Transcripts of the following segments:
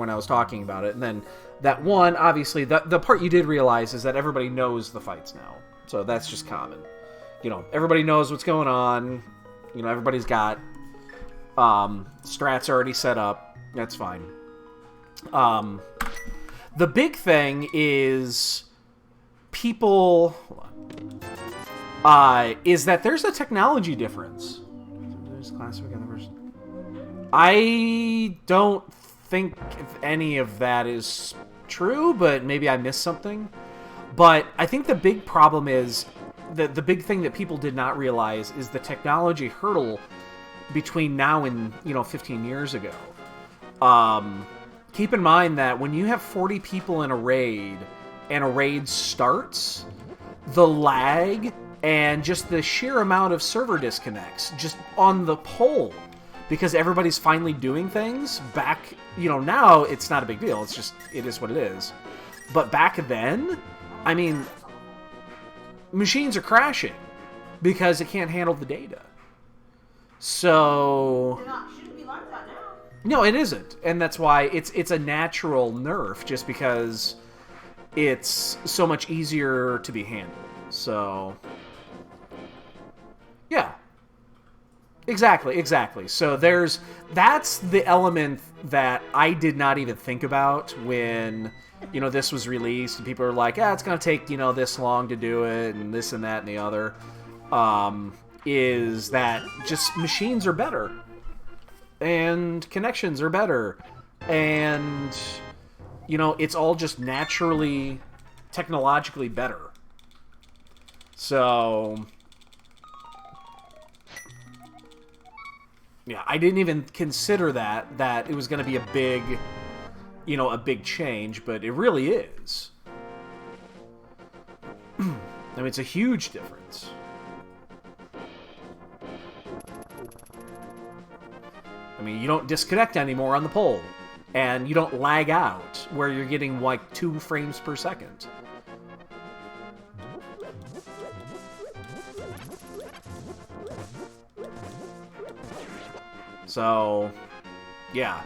when I was talking about it. And then that one, obviously, the part you did realize is that everybody knows the fights now. So that's just common. You know, everybody knows what's going on. You know, everybody's got strats already set up. That's fine. The big thing is people... is that there's a technology difference. There's classic and the version. I don't think any of that is true, but maybe I missed something. But I think the big problem is the big thing that people did not realize is the technology hurdle between now and 15 years ago. Keep in mind that when you have 40 people in a raid and a raid starts, the lag and just the sheer amount of server disconnects just on the pole, because everybody's finally doing things back, now it's not a big deal. It's just, it is what it is. But back then, I mean, machines are crashing because it can't handle the data. So Shouldn't be like that now. no, it isn't, and that's why it's a natural nerf, just because it's so much easier to be handled. So yeah, exactly. So that's the element that I did not even think about when this was released, and people are like, it's gonna take this long to do it, and this and that and the other. Is that just machines are better, and connections are better, and it's all just naturally, technologically better. So yeah, I didn't even consider that it was going to be a big, a big change, but it really is. I mean, it's a huge difference. I mean, you don't disconnect anymore on the pole, and you don't lag out where you're getting like 2 frames per second. So, yeah,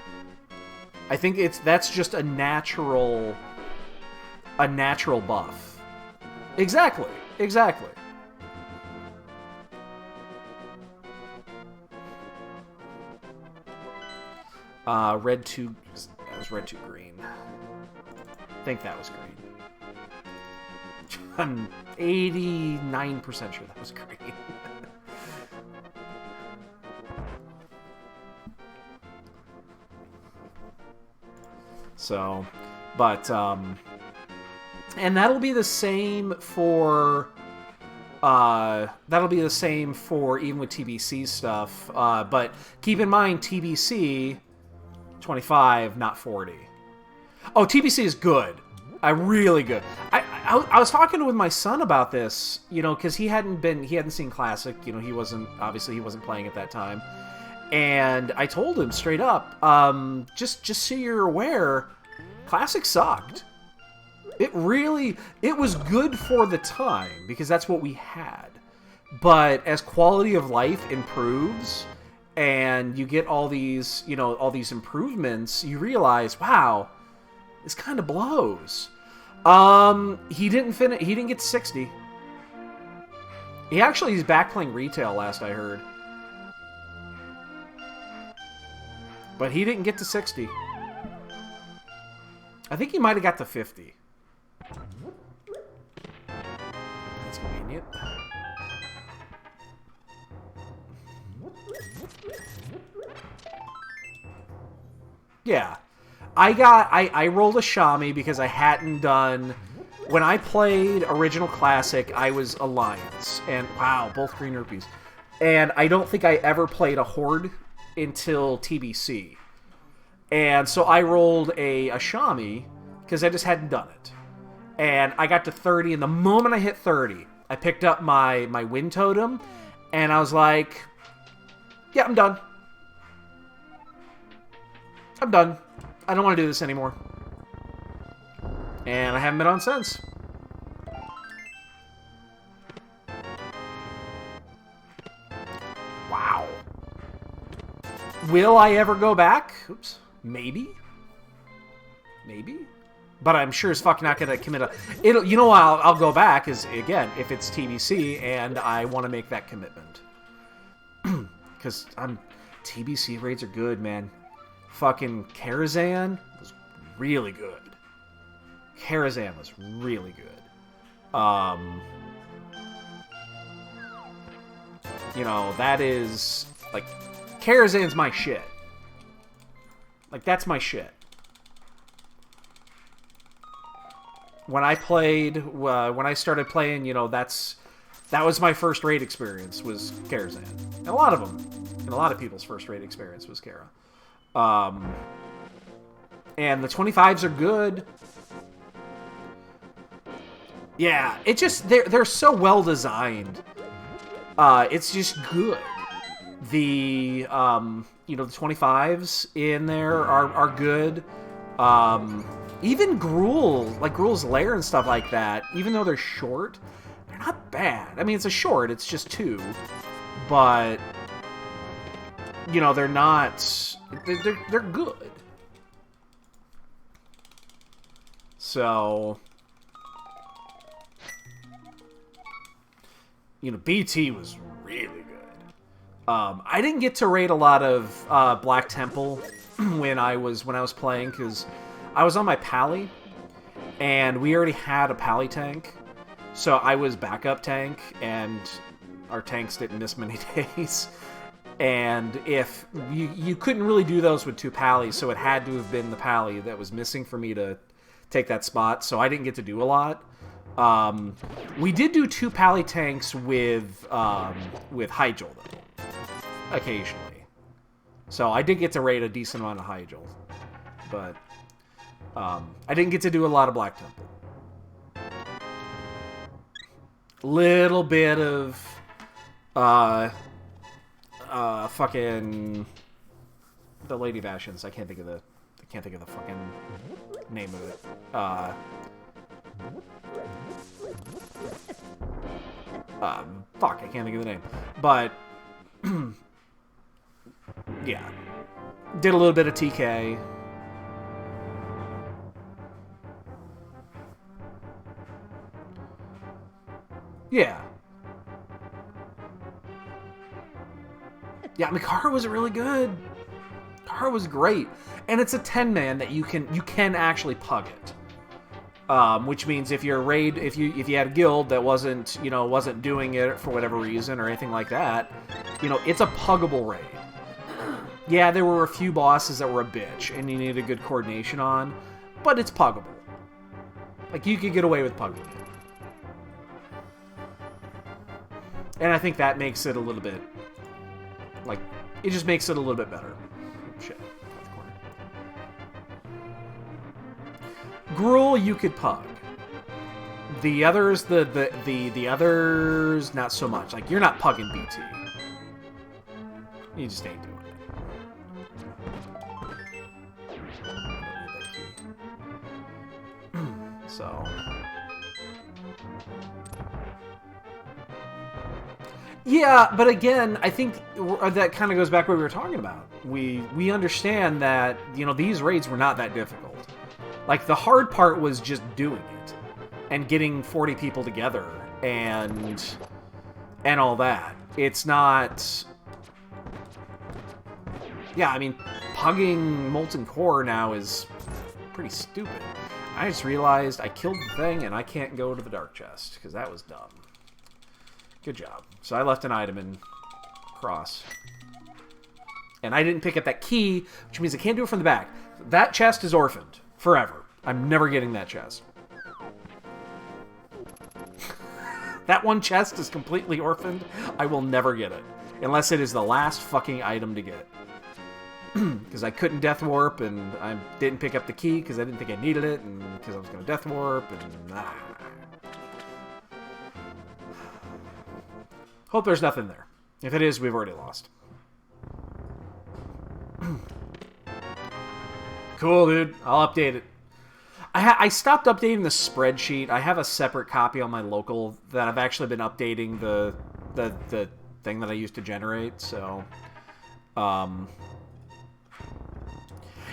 I think that's just a natural buff. Exactly. Red 2... That was red 2 green. I think that was green. I'm 89% sure that was green. So, but, and that'll be the same for... that'll be the same for even with TBC stuff. But keep in mind, TBC... 25, not 40. Oh, TBC is good. Really good. I was talking with my son about this, because he hadn't seen Classic. He wasn't playing at that time. And I told him straight up, just so you're aware, Classic sucked. It was good for the time, because that's what we had. But as quality of life improves, and you get all these improvements, you realize, wow, this kind of blows. He didn't get 60. He's back playing retail, last I heard. But he didn't get to 60. I think he might have got to 50. That's convenient. Yeah. I rolled a Shami because I hadn't done... When I played Original Classic, I was Alliance. And, wow, both green rupees. And I don't think I ever played a Horde until TBC. And so I rolled a Shami because I just hadn't done it. And I got to 30, and the moment I hit 30, I picked up my Wind Totem, and I was like, yeah, I'm done. I'm done. I don't want to do this anymore. And I haven't been on since. Wow. Will I ever go back? Oops. Maybe. maybe. But I'm sure as fuck not gonna commit a... It'll, you know what I'll go back is, again, if it's TBC and I want to make that commitment. Because TBC raids are good, man. Fucking Karazhan was really good. Karazhan was really good. You know, that is... Like, Karazhan's my shit. Like, that's my shit. When I played, when I started playing, you know, that was my first raid experience, was Karazhan. And a lot of them, and a lot of people's first raid experience was Kara. And the 25s are good. Yeah, it just, they're so well designed. It's just good. The, you know, the 25s in there are good. Even Gruul, like Gruul's Lair and stuff like that, even though they're short, they're not bad. I mean, it's a short, it's just 2. But, you know, they're not... They're good. So... You know, BT was really good. I didn't get to raid a lot of Black Temple when I was playing, because I was on my Pally, and we already had a Pally tank, so I was backup tank, and our tanks didn't miss many days. And if you couldn't really do those with 2 Pallies, so it had to have been the Pally that was missing for me to take that spot, so I didn't get to do a lot. We did do 2 Pally tanks with Hyjal, though, occasionally. So I did get to raid a decent amount of Hyjal, but I didn't get to do a lot of Black Temple. Little bit of fucking the Lady of Ashes. I can't think of the fucking name of it. Fuck, I can't think of the name. But yeah, did a little bit of TK. Yeah. Yeah, I mean, Kara was really good. Kara was great. And it's a 10-man that you can actually pug it. Which means if you're a raid, if you had a guild that wasn't doing it for whatever reason or anything like that, you know, it's a puggable raid. Yeah, there were a few bosses that were a bitch and you needed good coordination on, but it's puggable. Like, you could get away with pugging it. And I think that makes it a little bit, like, it just makes it a little bit better. Shit. Gruul, you could pug. The others, the others, not so much. Like, you're not pugging BT. You just ain't doing it. So... Yeah, but again, I think that kind of goes back to what we were talking about. We understand that, you know, these raids were not that difficult. Like, the hard part was just doing it and getting 40 people together and all that. It's not... Yeah, I mean, pugging Molten Core now is pretty stupid. I just realized I killed the thing and I can't go to the Dark Chest, because that was dumb. Good job. So I left an item in Cross. And I didn't pick up that key, which means I can't do it from the back. That chest is orphaned. Forever. I'm never getting that chest. That one chest is completely orphaned. I will never get it. Unless it is the last fucking item to get. Because I couldn't Death Warp, and I didn't pick up the key because I didn't think I needed it, and because I was going to Death Warp, and... Hope there's nothing there. If it is, we've already lost. Cool, dude. I'll update it. I stopped updating the spreadsheet. I have a separate copy on my local that I've actually been updating the thing that I used to generate, so...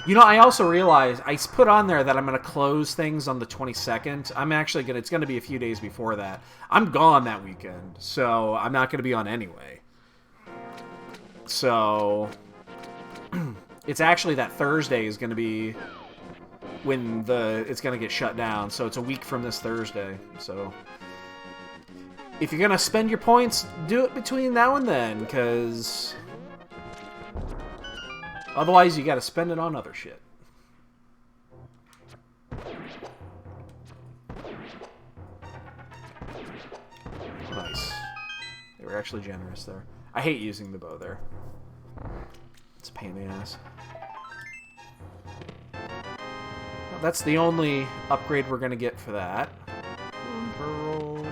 You know, I also realized I put on there that I'm going to close things on the 22nd. I'm actually going to, it's going to be a few days before that. I'm gone that weekend, so I'm not going to be on anyway. So, it's actually that Thursday is going to be when it's going to get shut down. So it's a week from this Thursday. So, if you're going to spend your points, do it between now and then, because otherwise you got to spend it on other shit. Nice. They were actually generous there. I hate using the bow there. It's a pain in the ass. Well, that's the only upgrade we're going to get for that. Pearl.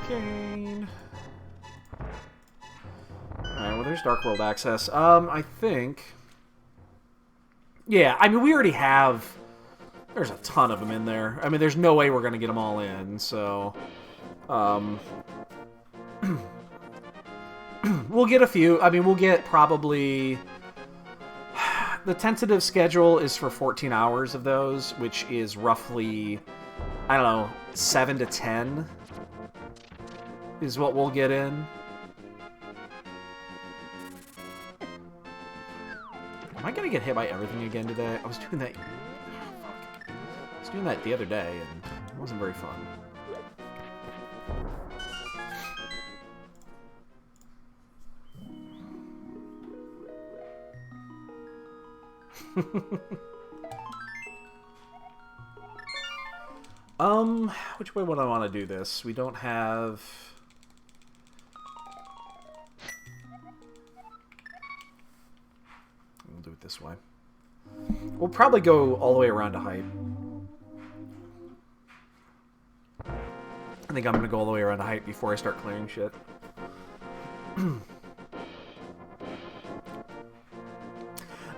Cane. Alright, well, there's Dark World access. I think... Yeah, I mean, we already have... There's a ton of them in there. I mean, there's no way we're going to get them all in, so... We'll get a few. I mean, we'll get probably... The tentative schedule is for 14 hours of those, which is roughly, I don't know, 7 to 10 is what we'll get in. Am I going to get hit by everything again today? I was doing that... I was doing that the other day, and it wasn't very fun. Which way would I want to do this? We don't have... We'll do it this way. We'll probably go all the way around to height. I think I'm going to go all the way around to height before I start clearing shit.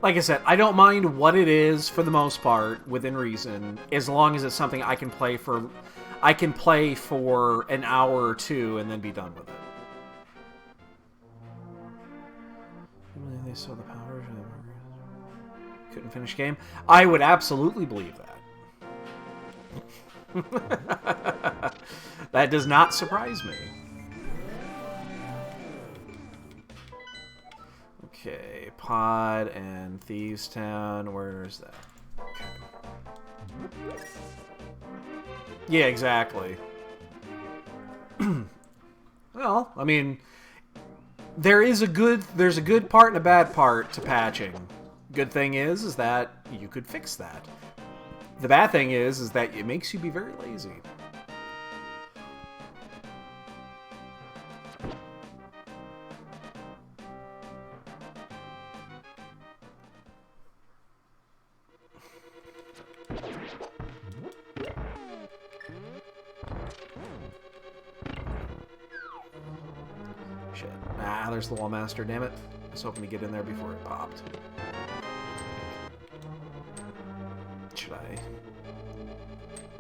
Like I said, I don't mind what it is for the most part, within reason, as long as it's something I can play for. I can play for an hour or two and then be done with it. They saw the power. Couldn't finish game. I would absolutely believe that. That does not surprise me. Okay, Pod and Thieves Town. Where's that? Okay. Yeah, exactly. Well, I mean, there's a good part and a bad part to patching. Good thing is that you could fix that. The bad thing is that it makes you be very lazy. Shit. Ah, there's the Wallmaster, damn it. I was hoping to get in there before it popped. Should I?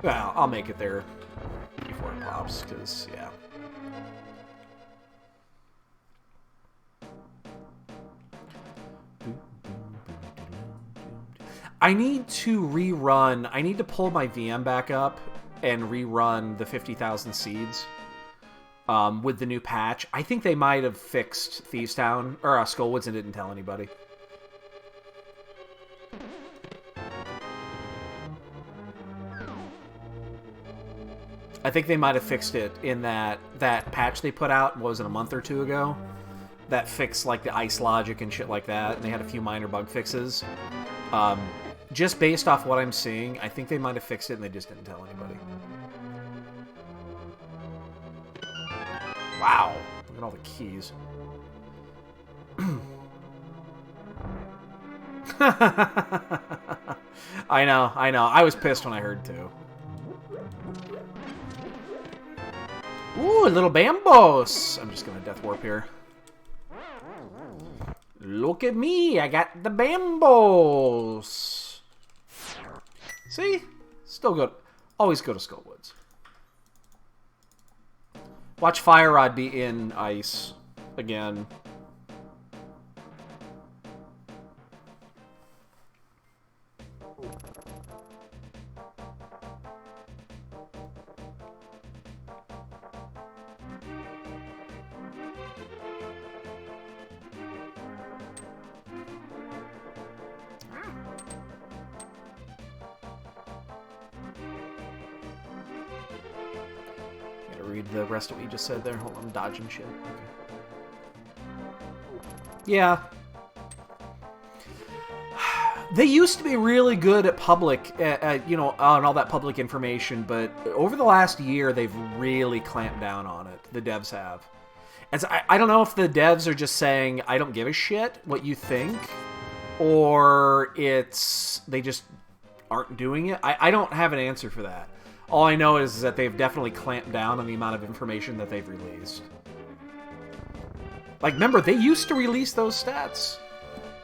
Well, I'll make it there before it pops, because, yeah. I need to rerun... I need to pull my VM back up and rerun the 50,000 seeds. With the new patch. I think they might have fixed Thieves Town, or Skullwoods, and didn't tell anybody. I think they might have fixed it in that patch they put out, what was it, a month or two ago? That fixed, like, the ice logic and shit like that, and they had a few minor bug fixes. Just based off what I'm seeing, I think they might have fixed it and they just didn't tell anybody. Wow, look at all the keys. I know. I was pissed when I heard too. Ooh, a little Bambos! I'm just gonna death warp here. Look at me, I got the Bambos! See? Still good. Always go to Skullwoods. Watch Fire Rod be in ice again. read the rest of what you just said there. Hold on, I'm dodging shit. Okay. Yeah. They used to be really good at public, you know, on all that public information, but over the last year, they've really clamped down on it. The devs have. And so I don't know if the devs are just saying, I don't give a shit what you think, or it's they just aren't doing it. I don't have an answer for that. All I know is that they've definitely clamped down on the amount of information that they've released. Like, remember, they used to release those stats.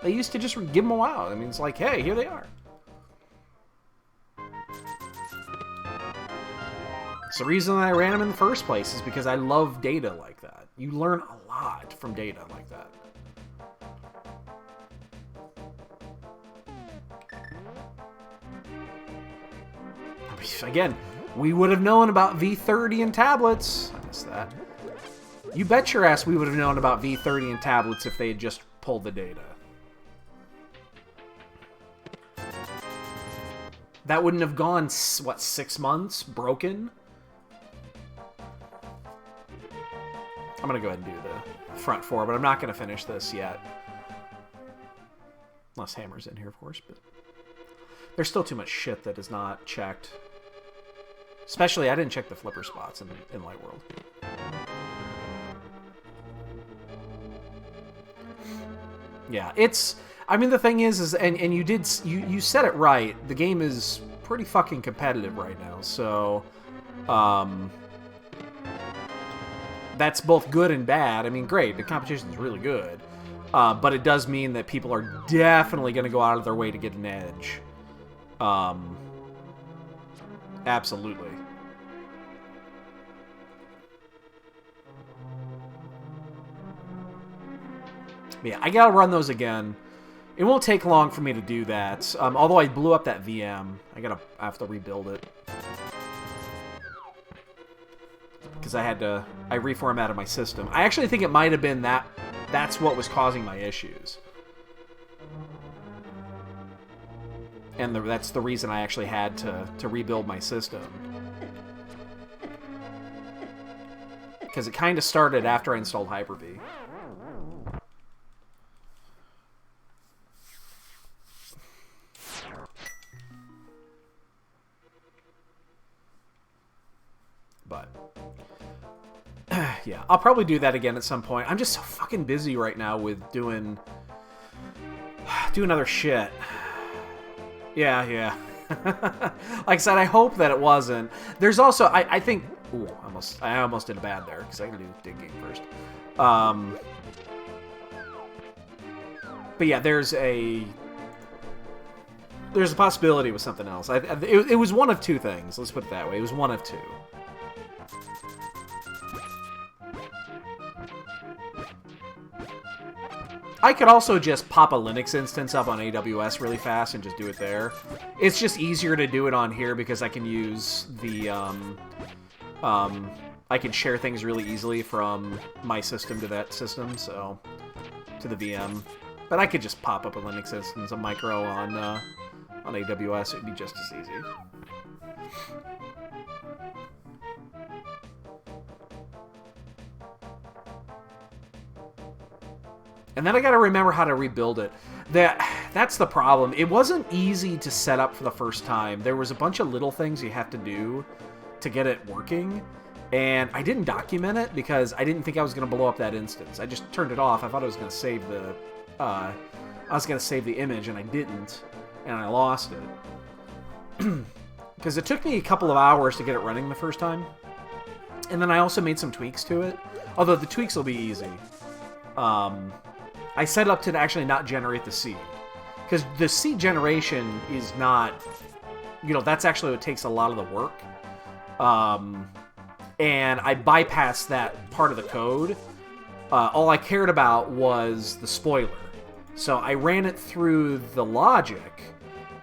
They used to just give them out. I mean, it's like, hey, here they are. It's the reason I ran them in the first place is because I love data like that. You learn a lot from data like that. Again, we would have known about V30 and tablets. I missed that. You bet your ass we would have known about V30 and tablets if they had just pulled the data. That wouldn't have gone, what, 6 months broken? I'm going to go ahead and do the front four, but I'm not going to finish this yet. Unless Hammer's in here, of course, but there's still too much shit that is not checked. Especially, I didn't check the flipper spots in Light World. Yeah, it's... I mean, the thing is and you said it right. The game is pretty fucking competitive right now, so... that's both good and bad. I mean, great, the competition is really good. But it does mean that people are definitely going to go out of their way to get an edge. Absolutely. Yeah, I gotta run those again. It won't take long for me to do that. Although I blew up that VM. I have to rebuild it. Because I reformatted my system. I actually think it might have been that's what was causing my issues. And that's the reason I actually had to rebuild my system. Because it kind of started after I installed Hyper-V. But yeah, I'll probably do that again at some point. I'm just so fucking busy right now with doing other shit. Yeah. Like I said, I hope that it wasn't. There's also, I think... Ooh, I almost did bad there, because I can do digging first. But yeah, there's a possibility with something else. It was one of two things. Let's put it that way. It was one of two. I could also just pop a Linux instance up on AWS really fast and just do it there. It's just easier to do it on here because I can use the, I can share things really easily from my system to that system, so, to the VM. But I could just pop up a Linux instance, a micro on AWS, it'd be just as easy. And then I gotta remember how to rebuild it. That's the problem. It wasn't easy to set up for the first time. There was a bunch of little things you have to do to get it working. And I didn't document it because I didn't think I was gonna blow up that instance. I just turned it off. I thought I was gonna save the image, and I didn't. And I lost it. Because it took me a couple of hours to get it running the first time. And then I also made some tweaks to it. Although the tweaks will be easy. I set it up to actually not generate the seed. Because the seed generation is not... You know, that's actually what takes a lot of the work. And I bypassed that part of the code. All I cared about was the spoiler. So I ran it through the logic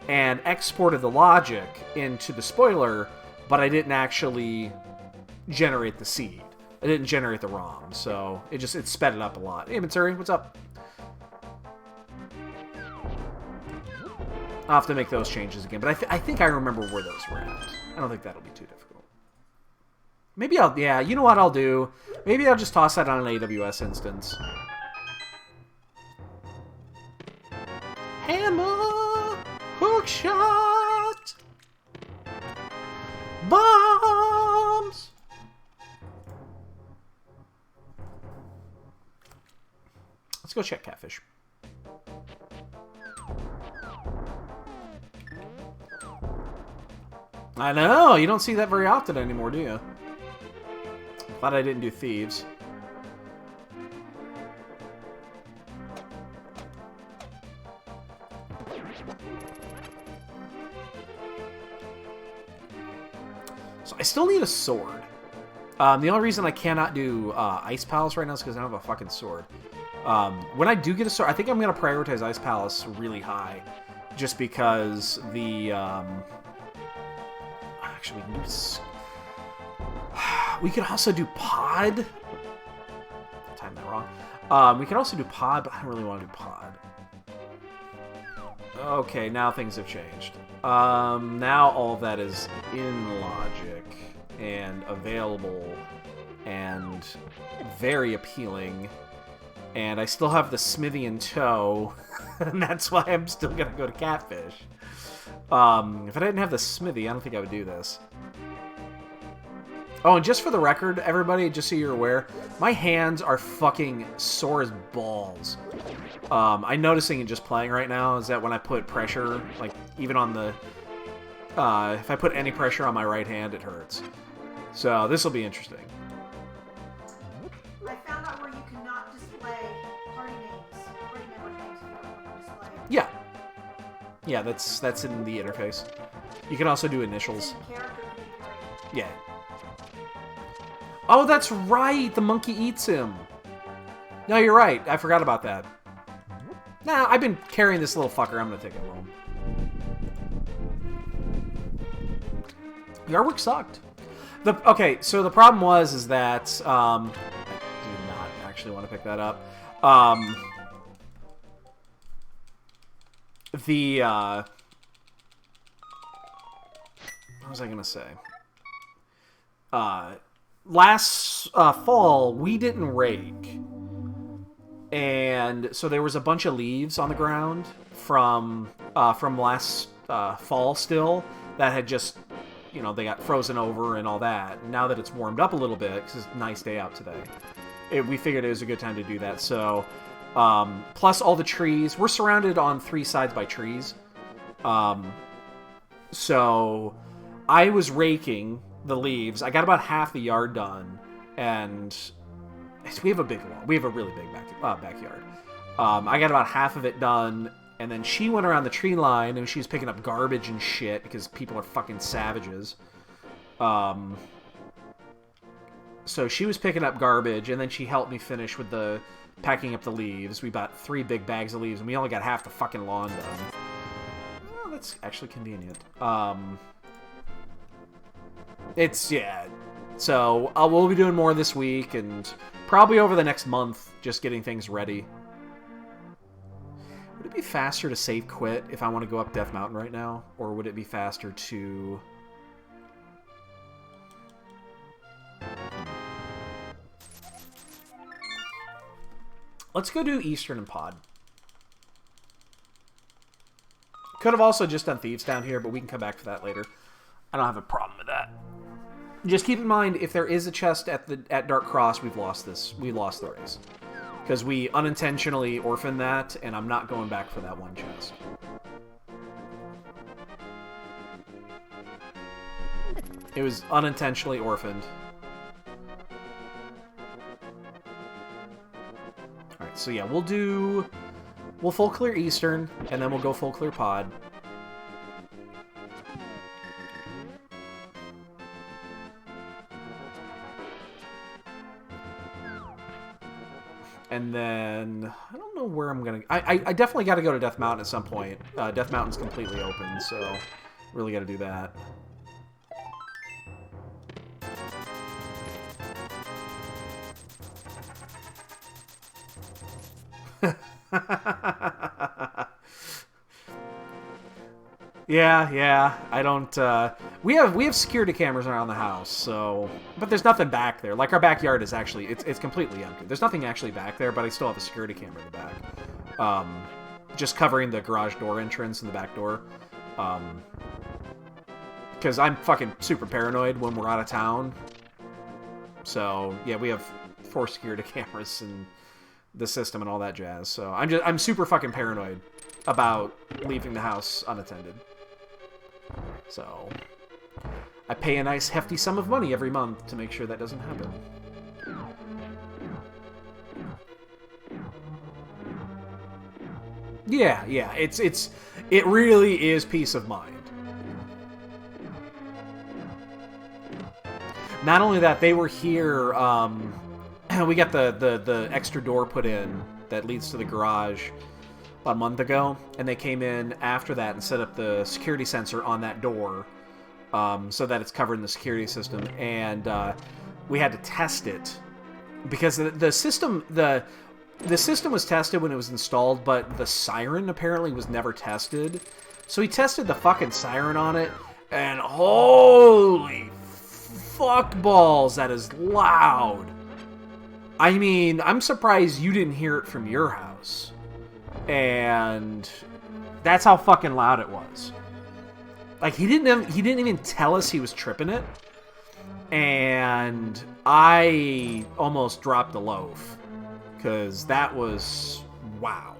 and exported the logic into the spoiler, but I didn't actually generate the seed. I didn't generate the ROM, so it sped it up a lot. Hey, Matsuri, what's up? I'll have to make those changes again, but I think I remember where those were at. I don't think that'll be too difficult. Maybe I'll... Yeah, you know what I'll do? Maybe I'll just toss that on an AWS instance. Hammer! Hookshot! Bombs! Let's go check Catfish. I know! You don't see that very often anymore, do you? Glad I didn't do Thieves. So I still need a sword. The only reason I cannot do Ice Palace right now is because I don't have a fucking sword. When I do get a sword, I think I'm going to prioritize Ice Palace really high. Just because the... Actually, we can do... We could also do Pod. I timed that wrong. We could also do Pod, but I don't really want to do Pod. Okay, now things have changed. Now all of that is in logic and available and very appealing. And I still have the Smithy in tow, and that's why I'm still gonna go to Catfish. If I didn't have the Smithy, I don't think I would do this. Oh, and just for the record, everybody, just so you're aware, my hands are fucking sore as balls. I'm noticing it just playing right now is that when I put pressure, like, even on the... if I put any pressure on my right hand, it hurts. So, this will be interesting. I found out where you cannot display party names, party member names if you don't want to display. Yeah. Yeah, that's in the interface. You can also do initials. Yeah. Oh, that's right! The monkey eats him! No, you're right. I forgot about that. Nah, I've been carrying this little fucker. I'm gonna take it home. The artwork sucked. Okay, so the problem is that... I do not actually want to pick that up. What was I gonna say? Last fall, we didn't rake. And so there was a bunch of leaves on the ground from last fall still that had just, you know, they got frozen over and all that. And now that it's warmed up a little bit, because it's a nice day out today, we figured it was a good time to do that. So, plus all the trees. We're surrounded on 3 sides by trees. So I was raking the leaves. I got about half the yard done, and we have a really big backyard. I got about half of it done, and then she went around the tree line and she was picking up garbage and shit because people are fucking savages. So she was picking up garbage, and then she helped me finish with the packing up the leaves. We bought 3 big bags of leaves, and we only got half the fucking lawn done. Oh, that's actually convenient. Yeah. So, we'll be doing more this week, and probably over the next month, just getting things ready. Would it be faster to save quit if I want to go up Death Mountain right now? Or would it be faster to... Let's go do Eastern and Pod. Could have also just done Thieves down here, but we can come back to that later. I don't have a problem with that. Just keep in mind, if there is a chest at Dark Cross, we've lost this. We lost the race. Because we unintentionally orphaned that, and I'm not going back for that one chest. It was unintentionally orphaned. Alright, so yeah, we'll full clear Eastern, and then we'll go full clear Pod. And then, I don't know where I'm gonna... I definitely gotta go to Death Mountain at some point. Death Mountain's completely open, so really gotta do that. Yeah. I don't. We have security cameras around the house, so but there's nothing back there. Like our backyard is actually it's completely empty. There's nothing actually back there, but I still have a security camera in the back, just covering the garage door entrance and the back door, because I'm fucking super paranoid when we're out of town. So yeah, we have 4 security cameras and the system and all that jazz. So I'm super fucking paranoid about leaving the house unattended. So I pay a nice hefty sum of money every month to make sure that doesn't happen. Yeah, it really is peace of mind. Not only that, they were here. We got the extra door put in that leads to the garage about a month ago, and they came in after that and set up the security sensor on that door, so that it's covered in the security system. And we had to test it because the system was tested when it was installed, but the siren apparently was never tested. So he tested the fucking siren on it, and holy fuck balls, that is loud. I mean, I'm surprised you didn't hear it from your house. And that's how fucking loud it was. Like, he didn't even tell us he was tripping it. And I almost dropped a loaf. Because that was... wow.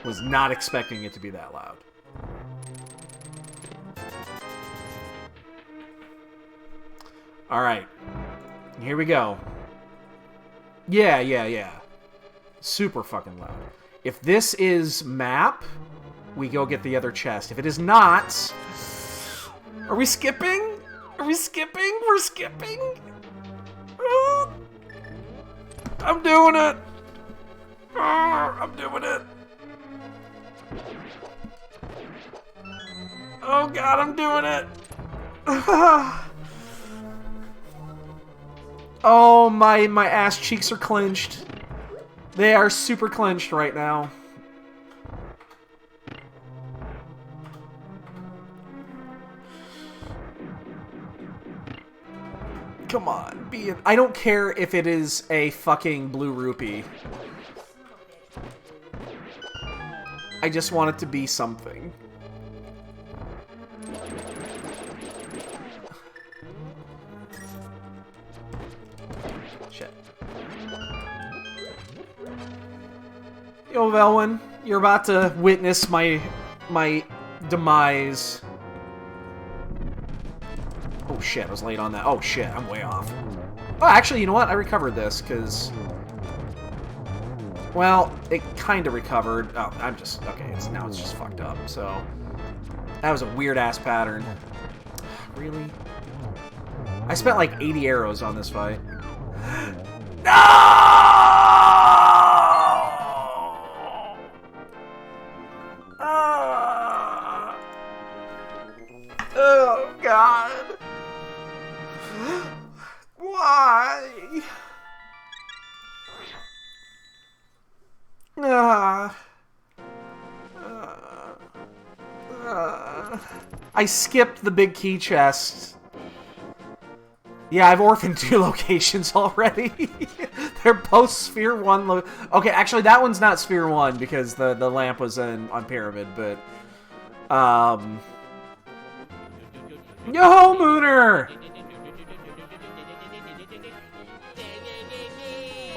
Was not expecting it to be that loud. Alright. Here we go. Yeah. Super fucking loud. If this is map, we go get the other chest. If it is not... Are we skipping? Are we skipping? We're skipping? I'm doing it! I'm doing it! Oh god, I'm doing it! Oh, my ass cheeks are clenched. They are super clenched right now. Come on, be it. I don't care if it is a fucking blue rupee. I just want it to be something. Shit. Yo, Velwyn, you're about to witness my demise. Oh shit, I was late on that. Oh shit, I'm way off. Oh, actually, you know what? I recovered this, because... well, it kind of recovered. Oh, I'm just... okay, now it's just fucked up, so... that was a weird-ass pattern. Really? I spent like 80 arrows on this fight. No! Oh, God. Why? I skipped the big key chest. Yeah, I've orphaned 2 locations already. They're both Sphere 1 okay, actually, that one's not Sphere 1 because the lamp was on Pyramid, but... Yo, Mooner!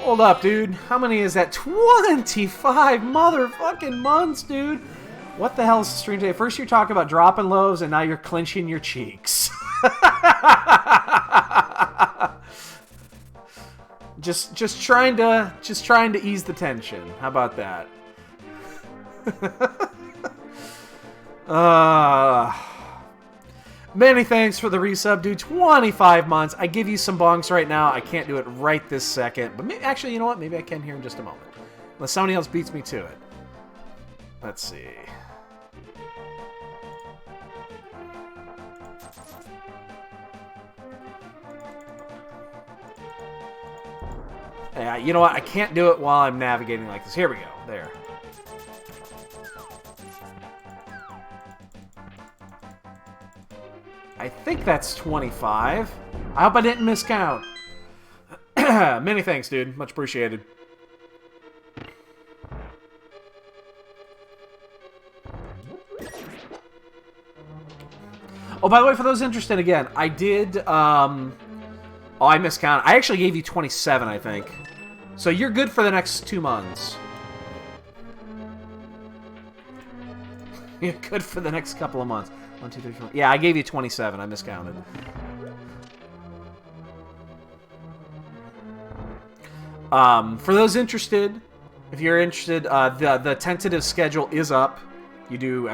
Hold up, dude. How many is that? 25 motherfucking months, dude! What the hell is the stream today? First you're talking about dropping loaves, and now you're clenching your cheeks. just trying to ease the tension. How about that? Many thanks for the resub, dude. 25 months. I give you some bongs right now. I can't do it right this second. But maybe, actually, you know what? Maybe I can here in just a moment. Unless somebody else beats me to it. Let's see. Yeah, you know what? I can't do it while I'm navigating like this. Here we go. There. I think that's 25. I hope I didn't miscount. Many thanks, dude. Much appreciated. Oh, by the way, for those interested, again, I did, oh, I miscounted. I actually gave you 27, I think. So you're good for the next 2 months. You're good for the next couple of months. 1, 2, 3, 4. Yeah, I gave you 27. I miscounted. For those interested, if you're interested, the tentative schedule is up. You do !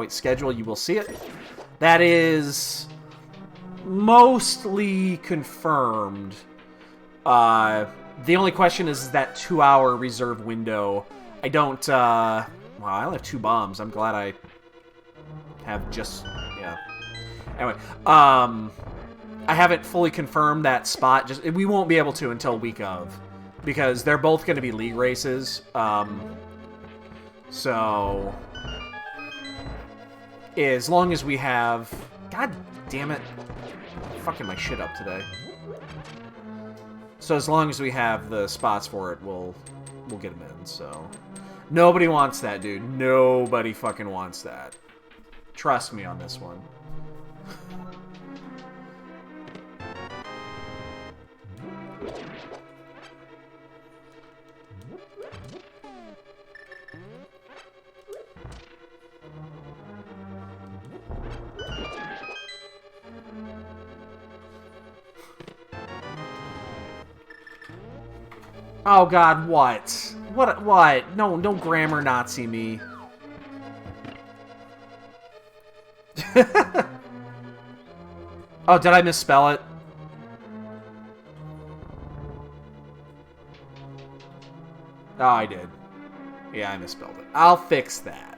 schedule, you will see it. That is mostly confirmed. The only question is that 2-hour reserve window. I don't, well, I only have 2 bombs. I'm glad I have just, yeah. Anyway, I haven't fully confirmed that spot. We won't be able to until week of, because they're both going to be league races. So as long as we have, god damn it, I'm fucking my shit up today. So as long as we have the spots for it, we'll get them in. So nobody wants that, dude. Nobody fucking wants that. Trust me on this one. Oh god, what? What? No, don't grammar Nazi me. Oh, did I misspell it? Oh, I did. Yeah, I misspelled it. I'll fix that.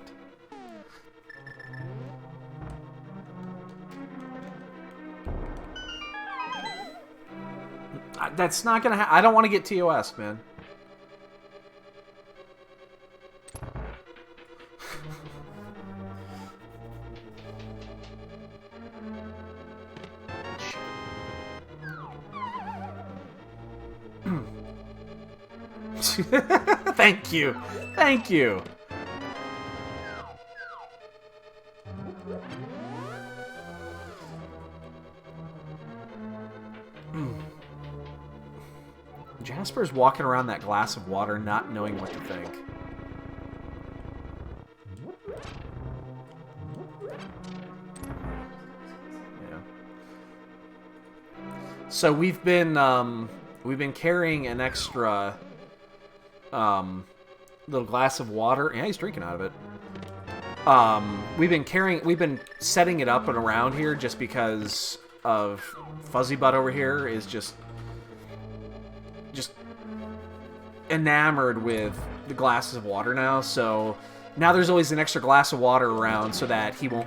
That's not gonna I don't want to get TOS, man. Thank you. Thank you. Jasper's walking around that glass of water not knowing what to think. Yeah. So we've been carrying an extra little glass of water. Yeah, he's drinking out of it. We've been setting it up and around here just because of Fuzzy Butt over here is just enamored with the glasses of water now. So now there's always an extra glass of water around so that he will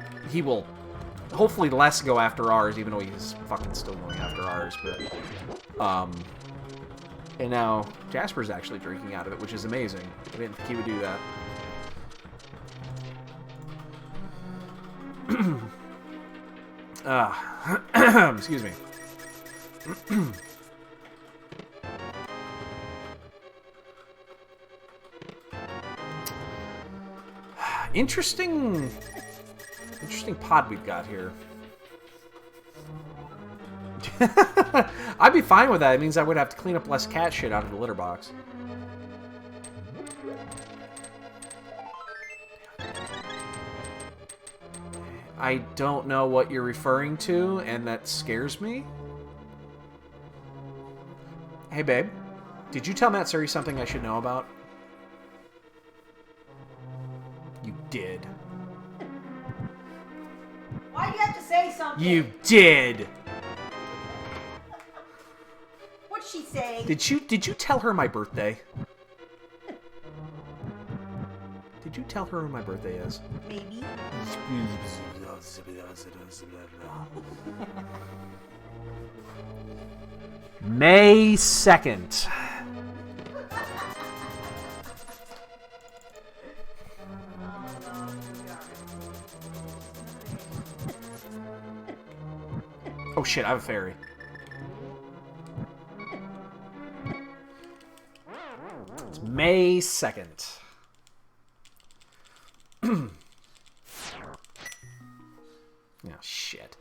hopefully less go after ours, even though he's fucking still going after ours. But and now Jasper's actually drinking out of it, which is amazing. I didn't think he would do that. Excuse me. Interesting pod we've got here. I'd be fine with that. It means I would have to clean up less cat shit out of the litter box. I don't know what you're referring to, and that scares me. Hey, babe. Did you tell Matt Suri something I should know about? You did. Why do you have to say something? You did! What'd she say? Did you tell her my birthday? Did you tell her when my birthday is? Maybe. May 2nd. Oh shit, I have a fairy. It's May 2nd. Oh, shit.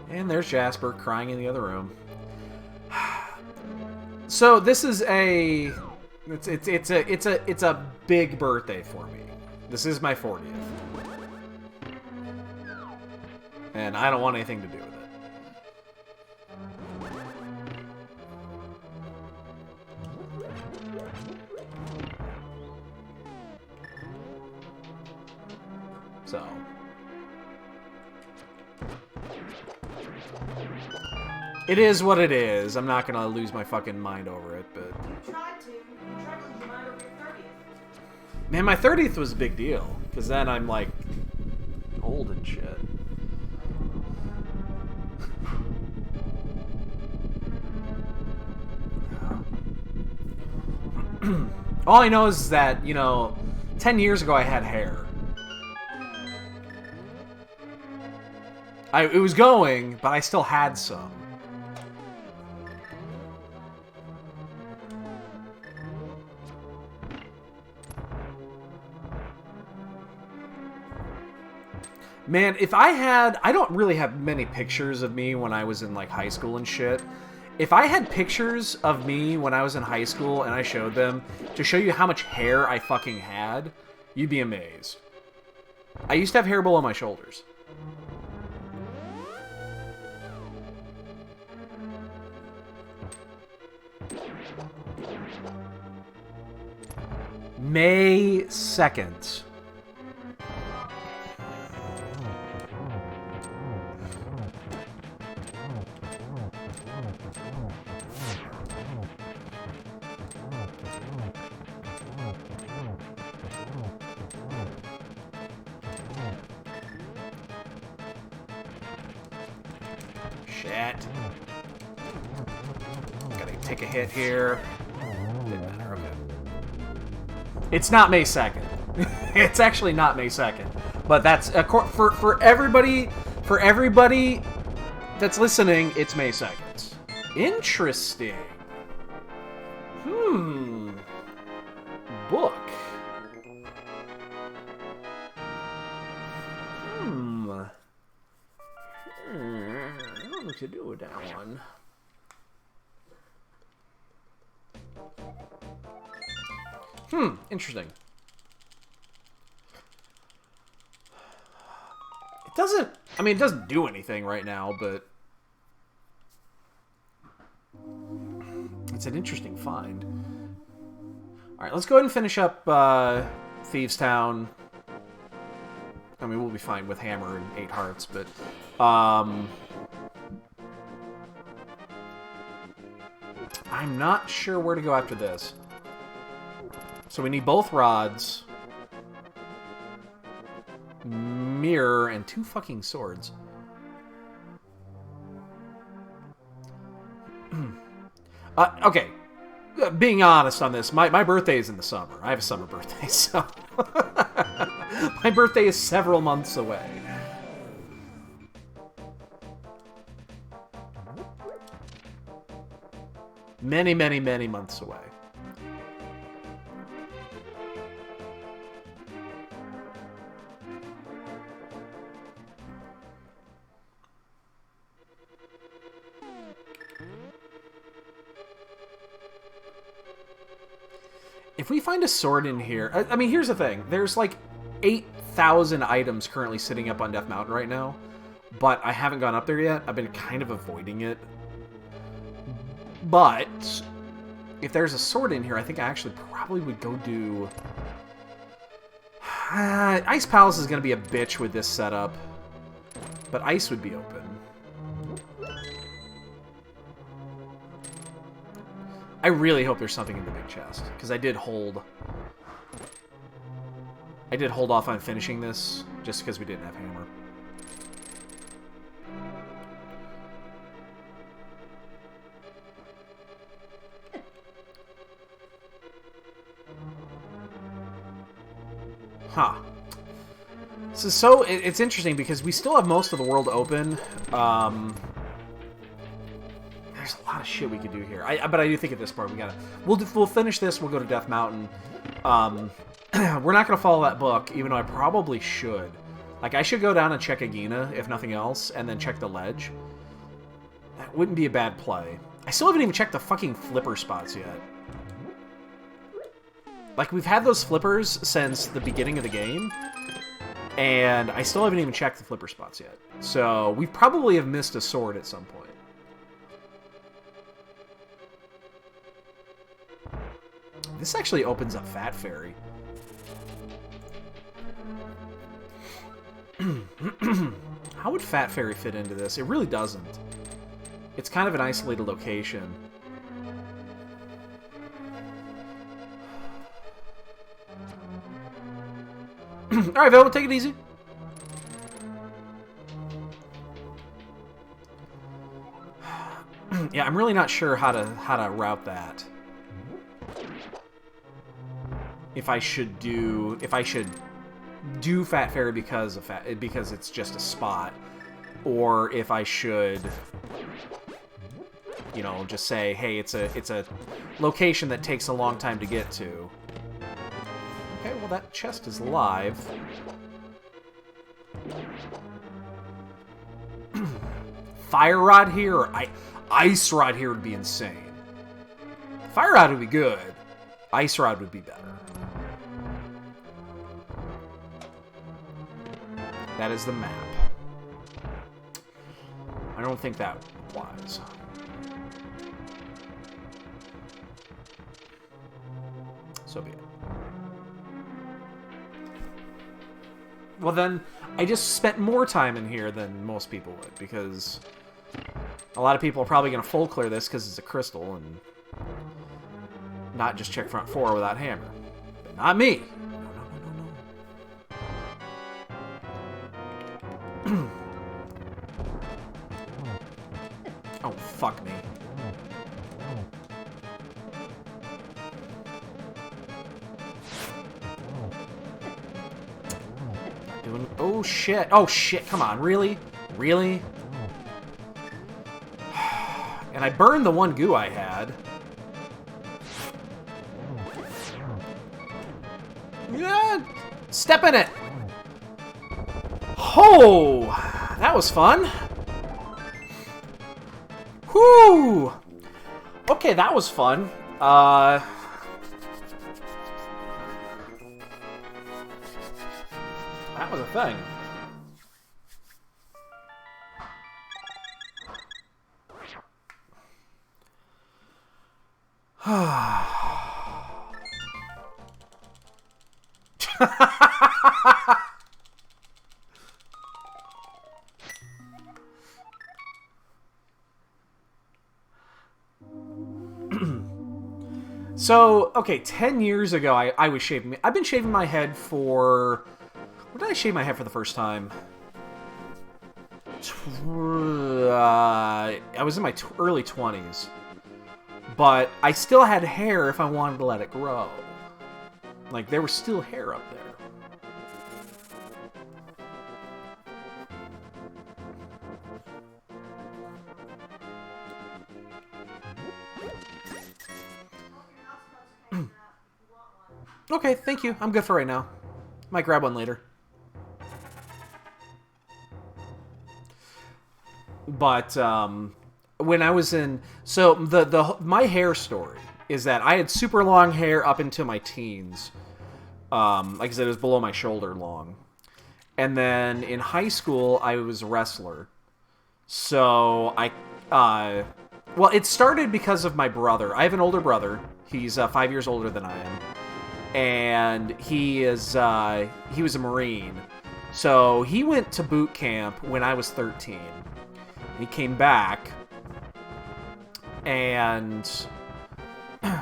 And there's Jasper crying in the other room. So this is a it's a big birthday for me. This is my 40th. And I don't want anything to do with it. So it is what it is. I'm not gonna lose my fucking mind over it, but You tried to lose your mind over your 30th. man, my 30th was a big deal because then I'm like old and shit. All I know is that, you know, 10 years ago I had hair. It was going, but I still had some. Man, if I had... I don't really have many pictures of me when I was in, like, high school and shit. If I had pictures of me when I was in high school and I showed them to show you how much hair I fucking had, you'd be amazed. I used to have hair below my shoulders. May 2nd. Shit. Gotta take a hit here. Didn't matter, okay. It's not May 2nd. It's actually not May 2nd. But that's for everybody that's listening, it's May 2nd. Interesting. Book. I don't know what to do with that one. Interesting. It doesn't... I mean, it doesn't do anything right now, but... it's an interesting find. Alright, let's go ahead and finish up Thieves Town. I mean, we'll be fine with Hammer and 8 Hearts, but... I'm not sure where to go after this. So we need both rods, mirror, and 2 fucking swords. Okay, being honest on this, my birthday is in the summer. I have a summer birthday, so... my birthday is several months away. Many, many, many months away. If we find a sword in here... I mean, here's the thing. There's like 8,000 items currently sitting up on Death Mountain right now, but I haven't gone up there yet. I've been kind of avoiding it. But if there's a sword in here, I think I actually probably would go do... Ice Palace is going to be a bitch with this setup, but Ice would be open. I really hope there's something in the big chest, because I did hold off on finishing this just because we didn't have Hammer. Huh. So it's interesting because we still have most of the world open. There's a lot of shit we could do here. But I do think at this part we'll finish this. We'll go to Death Mountain. We're not gonna follow that book, even though I probably should. Like, I should go down and check Agina, if nothing else, and then check the ledge. That wouldn't be a bad play. I still haven't even checked the fucking flipper spots yet. Like, we've had those flippers since the beginning of the game, and I still haven't even checked the flipper spots yet. So, we probably have missed a sword at some point. This actually opens up Fat Fairy. How would Fat Fairy fit into this? It really doesn't. It's kind of an isolated location. Alright, Velvet, take it easy. Yeah, I'm really not sure how to route that. If I should do Fat Fairy because it's just a spot, or if I should, you know, just say, hey, it's a location that takes a long time to get to. Okay, well, that chest is live. Fire Rod here, or Ice Rod here would be insane. Fire Rod would be good. Ice Rod would be better. That is the map. I don't think that applies. So be it. Well then, I just spent more time in here than most people would, because a lot of people are probably going to full clear this because it's a crystal, and not just check front 4 without hammer. But not me. Oh, fuck me. Oh, shit. Oh, shit. Come on. Really? Really? And I burned the one goo I had. Yeah! Step in it! Oh! That was fun. Whoo! Okay, that was fun. That was a thing. So, okay, 10 years ago, I was shaving. I've been shaving my head for... When did I shave my head for the first time? I was in my early 20s. But I still had hair if I wanted to let it grow. Like, there was still hair up there. Okay, thank you. I'm good for right now. Might grab one later. But when I was in... So, my hair story is that I had super long hair up into my teens. Like I said, it was below my shoulder long. And then in high school, I was a wrestler. So, well, it started because of my brother. I have an older brother. He's 5 years older than I am. And he was a Marine. So he went to boot camp when I was 13. He came back, and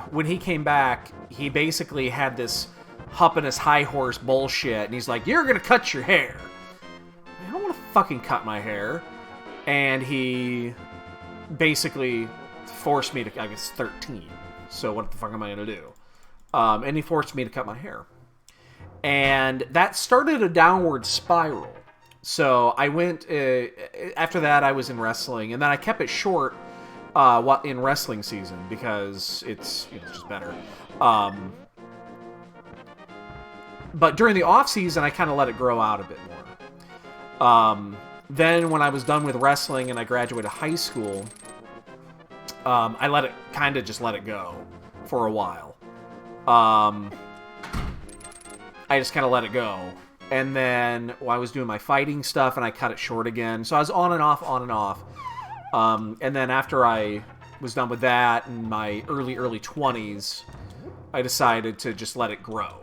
when he came back, he basically had this humping his high horse bullshit, and he's like, "You're gonna cut your hair." I don't want to fucking cut my hair. And he basically forced me to, I guess, 13. So what the fuck am I gonna do? And he forced me to cut my hair. And that started a downward spiral. So I went, after that I was in wrestling, and then I kept it short in wrestling season because it's, it's just better. But during the off season, I kind of let it grow out a bit more. Then when I was done with wrestling and I graduated high school, I let it go for a while. I just kind of let it go. And then I was doing my fighting stuff and I cut it short again. So I was on and off, on and off. And then after I was done with that in my early 20s, I decided to just let it grow.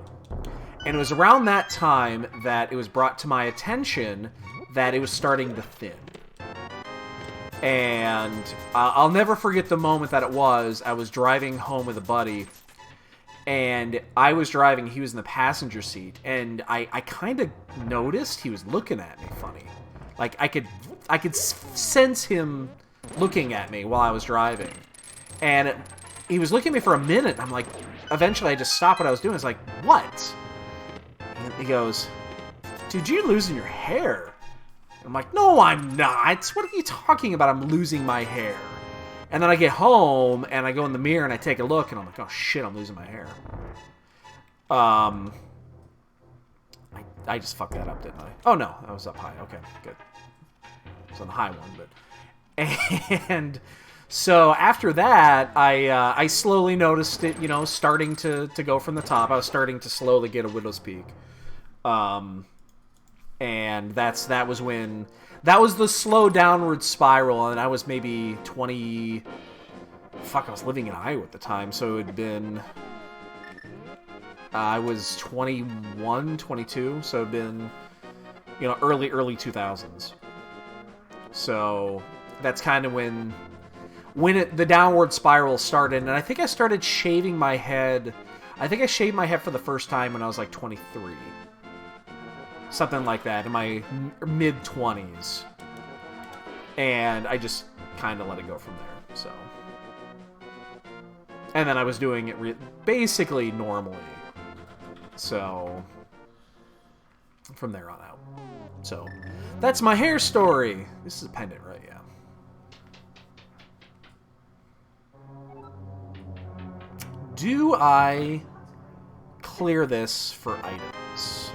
And it was around that time that it was brought to my attention that it was starting to thin. And I'll never forget the moment that it was. I was driving home with a buddy, and I was driving, he was in the passenger seat, and I kind of noticed he was looking at me funny. Like, I could sense him looking at me while I was driving. And he was looking at me for a minute, and I'm like, eventually I just stopped what I was doing. I was like, what? And he goes, dude, you're losing your hair. And I'm like, no, I'm not. What are you talking about? I'm losing my hair. And then I get home, and I go in the mirror, and I take a look, and I'm like, oh, shit, I'm losing my hair. I just fucked that up, didn't I? Oh, no, I was up high. Okay, good. I was on the high one, but... And so after that, I slowly noticed it, starting to go from the top. I was starting to slowly get a widow's peak. And that was when... That was the slow downward spiral, and I was maybe 20... Fuck, I was living in Iowa at the time, so it had been... I was 21, 22, so it had been, early 2000s. So that's kind of when the downward spiral started, and I think I started shaving my head... I think I shaved my head for the first time when I was like 23. Something like that, in my mid-20s. And I just kind of let it go from there, so. And then I was doing it basically normally. So, from there on out. So, that's my hair story. This is a pendant, right? Yeah. Do I clear this for items?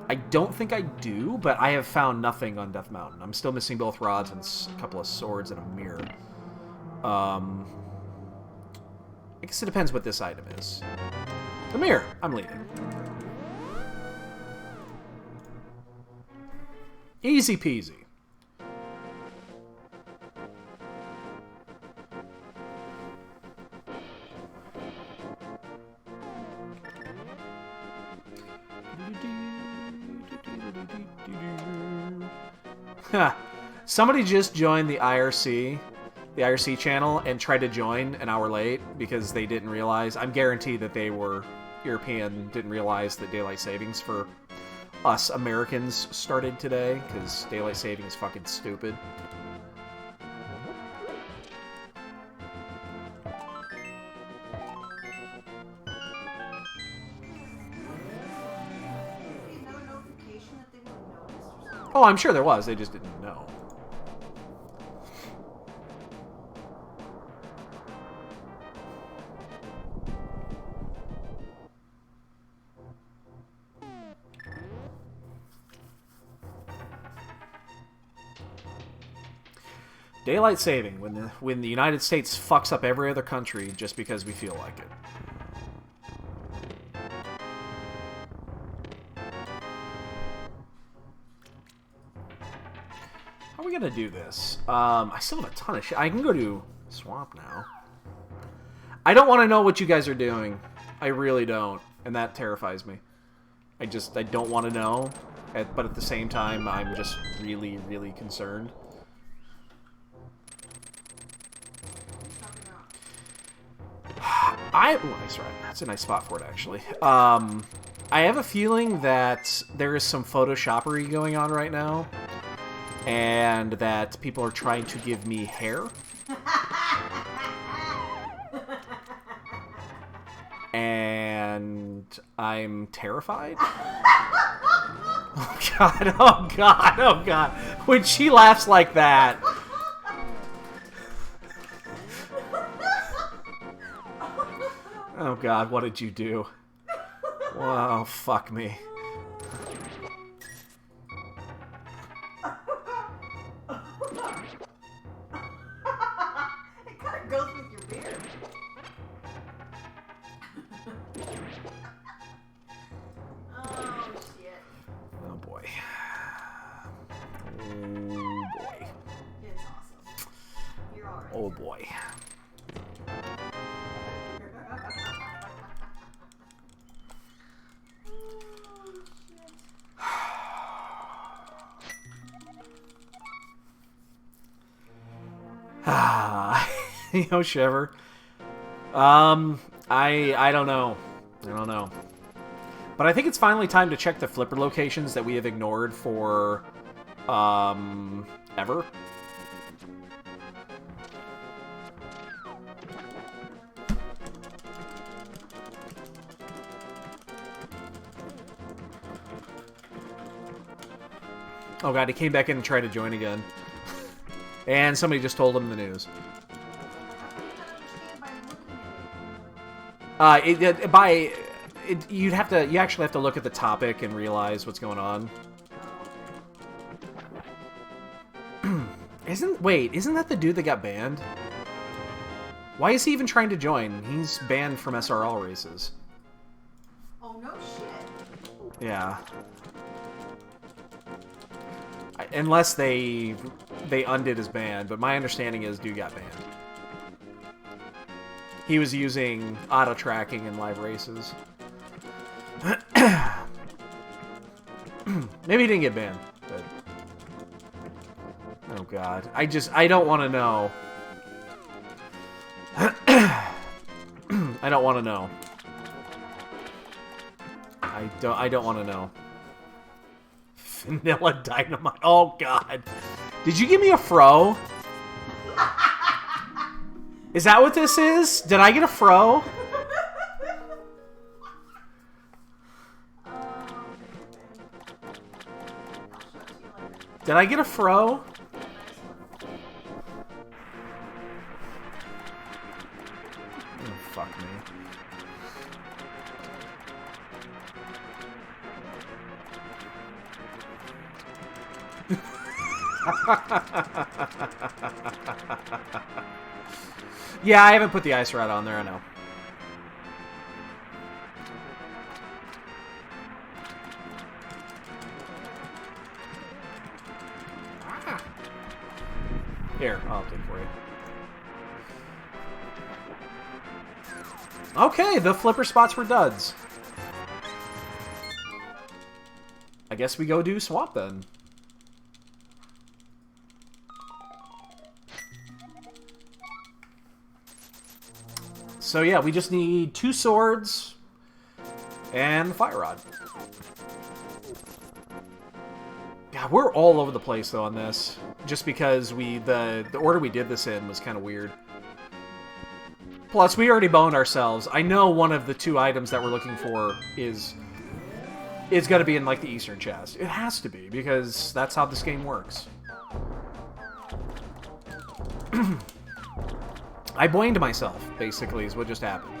I don't think I do, but I have found nothing on Death Mountain. I'm still missing both rods and a couple of swords and a mirror. I guess it depends what this item is. The mirror. I'm leaving. Easy peasy. Somebody just joined the IRC channel, and tried to join an hour late because they didn't realize. I'm guaranteed that they were European, didn't realize that daylight savings for us Americans started today, because daylight saving is fucking stupid. Oh, I'm sure there was. They just didn't know. Daylight saving, when the United States fucks up every other country just because we feel like it. How are we gonna do this? I still have a ton of shit. I can go to Swamp now. I don't want to know what you guys are doing. I really don't. And that terrifies me. I don't want to know. But at the same time, I'm just really, really concerned. Nice, right. That's a nice spot for it, actually. I have a feeling that there is some Photoshoppery going on right now. And that people are trying to give me hair. And I'm terrified. Oh god, oh god, oh god. When she laughs like that. Oh god, what did you do? Wow, fuck me. It kind of goes with your beard. Oh, shit. Oh boy. Oh boy. It's awesome. You're alright. Oh boy. You know, Shiver. I don't know. I don't know. But I think it's finally time to check the flipper locations that we have ignored for, ever. Oh god, he came back in and tried to join again. And somebody just told him the news. You actually have to look at the topic and realize what's going on. Isn't that the dude that got banned? Why is he even trying to join? He's banned from SRL races. Oh, no shit. Yeah. Unless they undid his ban, but my understanding is dude got banned. He was using auto tracking in live races. Maybe he didn't get banned, but oh god, I don't want to know. I don't want to know. I don't want to know. Vanilla Dynamite. Oh god. Did you give me a fro? Is that what this is? Did I get a fro? Did I get a fro? Oh, fuck me. Yeah, I haven't put the ice rod on there, I know. Here, I'll take it for you. Okay, the flipper spots were duds. I guess we go do swap then. So yeah, we just need 2 swords and the fire rod. God, we're all over the place though on this, just because the order we did this in was kind of weird. Plus, we already boned ourselves. I know one of the 2 items that we're looking for is going to be in like the Eastern chest. It has to be because that's how this game works. I blamed myself, basically, is what just happened.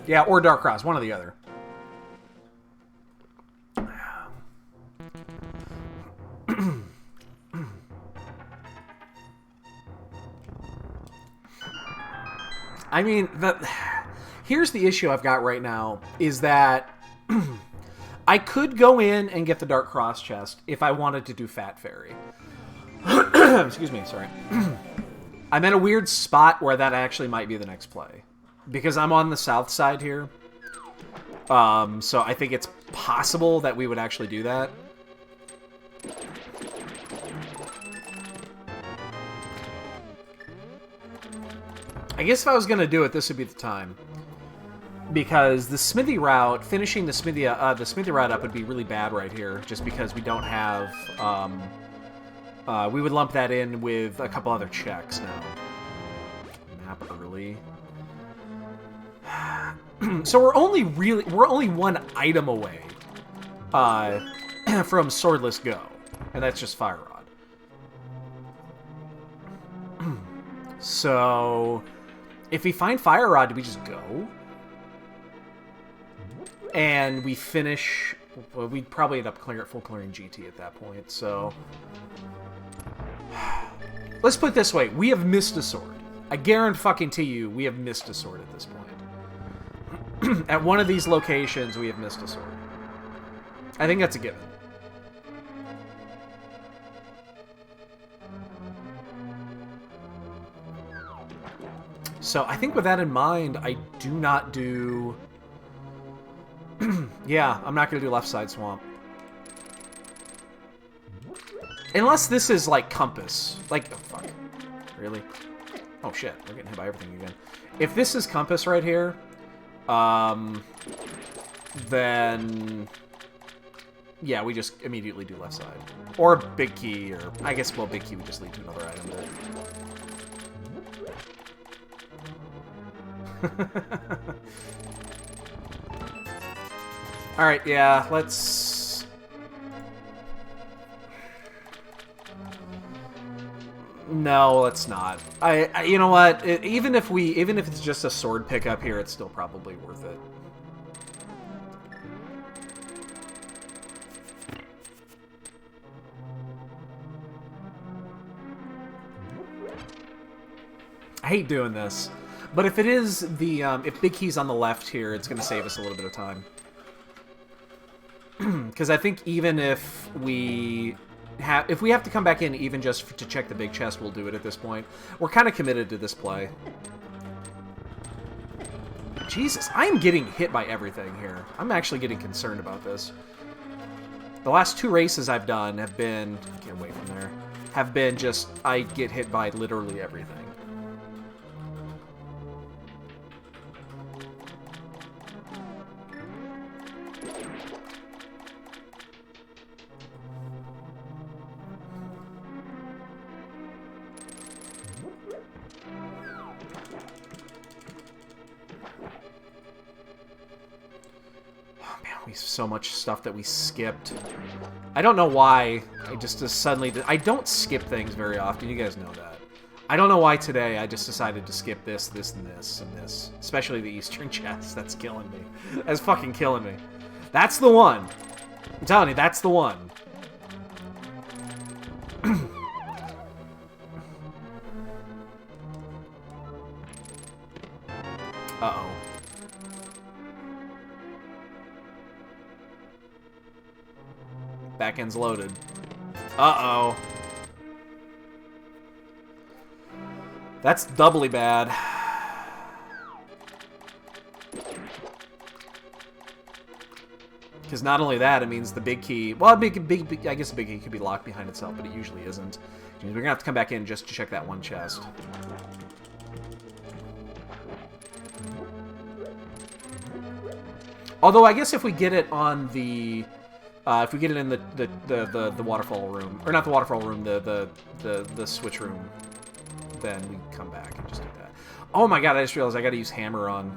Yeah, or Dark Cross, one or the other. I mean, here's the issue I've got right now, is that I could go in and get the Dark Cross chest if I wanted to do Fat Fairy. Excuse me, sorry. I'm in a weird spot where that actually might be the next play. Because I'm on the south side here. So I think it's possible that we would actually do that. I guess if I was going to do it, this would be the time. because the smithy route, finishing the smithy route up would be really bad right here, just because we don't have. We would lump that in with a couple other checks now. Map early. So we're only one item away from Swordless Go, and that's just Fire Rod. So if we find Fire Rod, do we just go? And we finish. Well, we'd probably end up full clearing GT at that point. So let's put it this way: we have missed a sword. I guarantee you, we have missed a sword at this point. At one of these locations, we have missed a sword. I think that's a given. So I think with that in mind, I do not do... Yeah, I'm not going to do left side swamp. Unless this is like Compass. Like, oh fuck. Really? Oh shit, we're getting hit by everything again. If this is Compass right here, then yeah, we just immediately do left side. Or Big Key, or I guess, well, Big Key would just lead to another item. Alright, yeah, let's... No, let's not. You know what? Even if it's just a sword pickup here, it's still probably worth it. I hate doing this, but if it is the if Big Key's on the left here, it's going to save us a little bit of time. Because I think even if we have to come back in even just to check the big chest, we'll do it at this point. We're kind of committed to this play. Jesus, I am getting hit by everything here. I'm actually getting concerned about this. The last 2 races I've done have been... Get away from there. Have been just... I get hit by literally everything. So much stuff that we skipped. I don't know why. I just suddenly... I don't skip things very often. You guys know that. I don't know why today I just decided to skip this, this, and this, and this. Especially the Eastern chest. That's killing me. That's fucking killing me. That's the one. I'm telling you, that's the one. Uh-oh. Back end's loaded. Uh-oh. That's doubly bad. Because not only that, it means the big key... Well, I guess the big key could be locked behind itself, but it usually isn't. We're going to have to come back in just to check that one chest. Although, I guess if we get it on the... if we get it in the waterfall room, or not the waterfall room, the switch room, then we come back and just do that. Oh my god! I just realized I got to use hammer on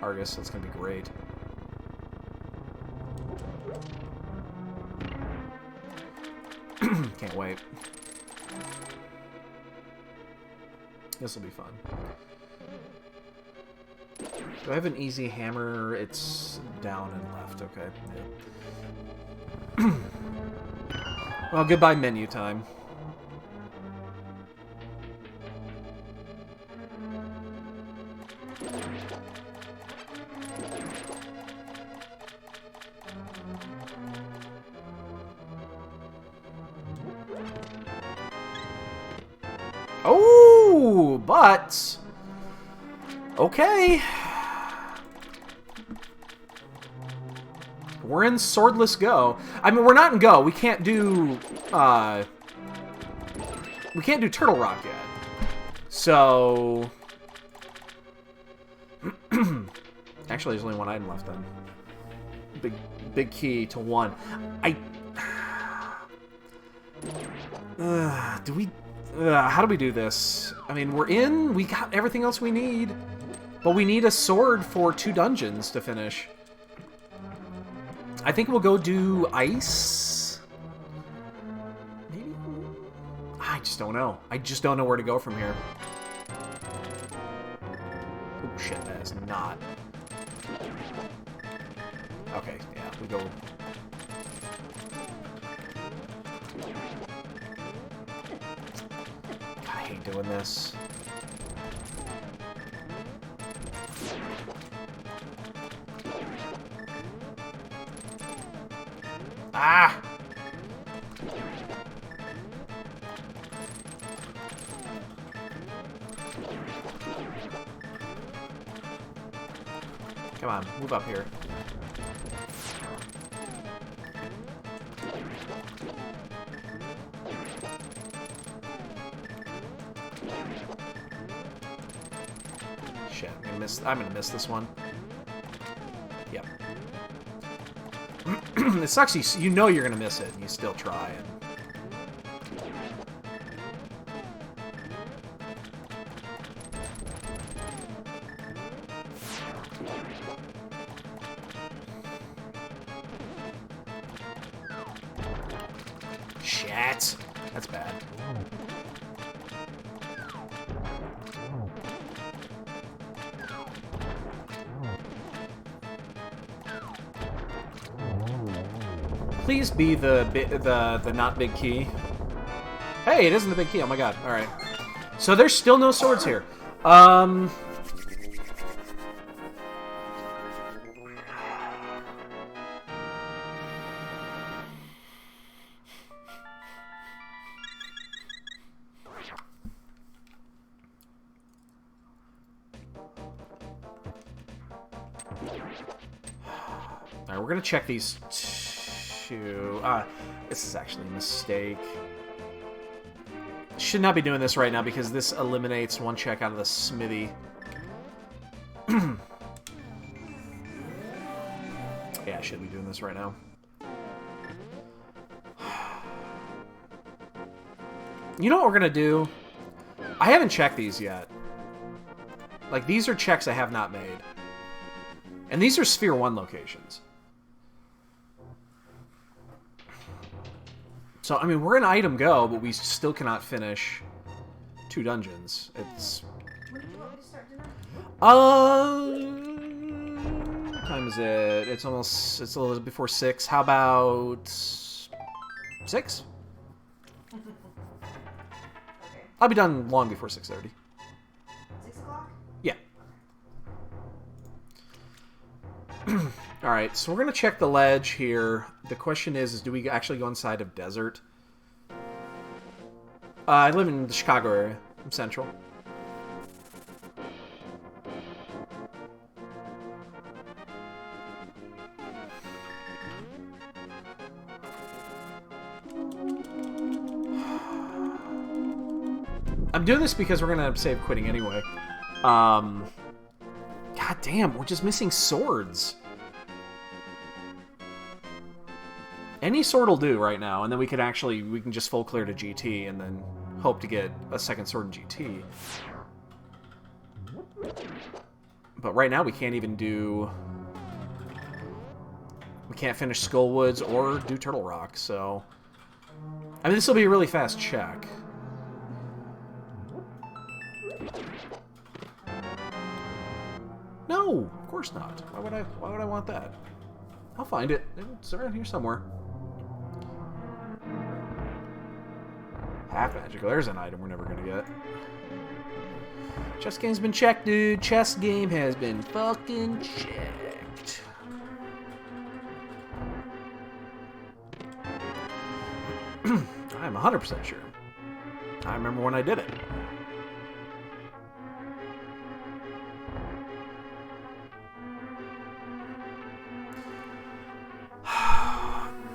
Argus. That's gonna be great. Can't wait. This will be fun. Do I have an easy hammer? It's down and left. Okay. Yeah. Well, goodbye menu time. Oh, but... Okay. We're in Swordless Go. I mean, we're not in Go. We can't do Turtle Rock yet. So... Actually, there's only one item left then. Big key to 1. Do we... how do we do this? I mean, we're in. We got everything else we need. But we need a sword for 2 dungeons to finish. I think we'll go do ice. Maybe? I just don't know. I just don't know where to go from here. Oh, shit. That is not... Okay, yeah, we go... God, I hate doing this. Ah! Come on, move up here. Shit, I'm gonna miss this one. Yep. It sucks. You know you're gonna miss it, and you still try. And... Shit, that's bad. Please be the not big key. Hey, it isn't the big key. Oh my god. All right. So there's still no swords here. Alright, we're gonna check these two. This is actually a mistake. Should not be doing this right now because this eliminates one check out of the smithy. Yeah, I should be doing this right now. You know what we're gonna do? I haven't checked these yet. Like, these are checks I have not made. And these are Sphere 1 locations. So, I mean, we're in item go, but we still cannot finish 2 dungeons. It's... When did you want me to start dinner? What time is it? It's almost... It's a little before 6. How about... 6? Okay. I'll be done long before 6:30. 6 o'clock? Yeah. Alright, so we're going to check the ledge here. The question is do we actually go inside of desert? I live in the Chicago area. I'm central. I'm doing this because we're going to save quitting anyway. God damn, we're just missing swords. Any sword will do right now, and then we can just full clear to GT and then hope to get a second sword in GT. But right now we can't even do... We can't finish Skullwoods or do Turtle Rock, so... I mean, this will be a really fast check. No, of course not. Why would I want that? I'll find it. It's around here somewhere. Half magical. There's an item we're never gonna get. Chess game's been checked, dude. Chess game has been fucking checked. I'm 100% sure. I remember when I did it.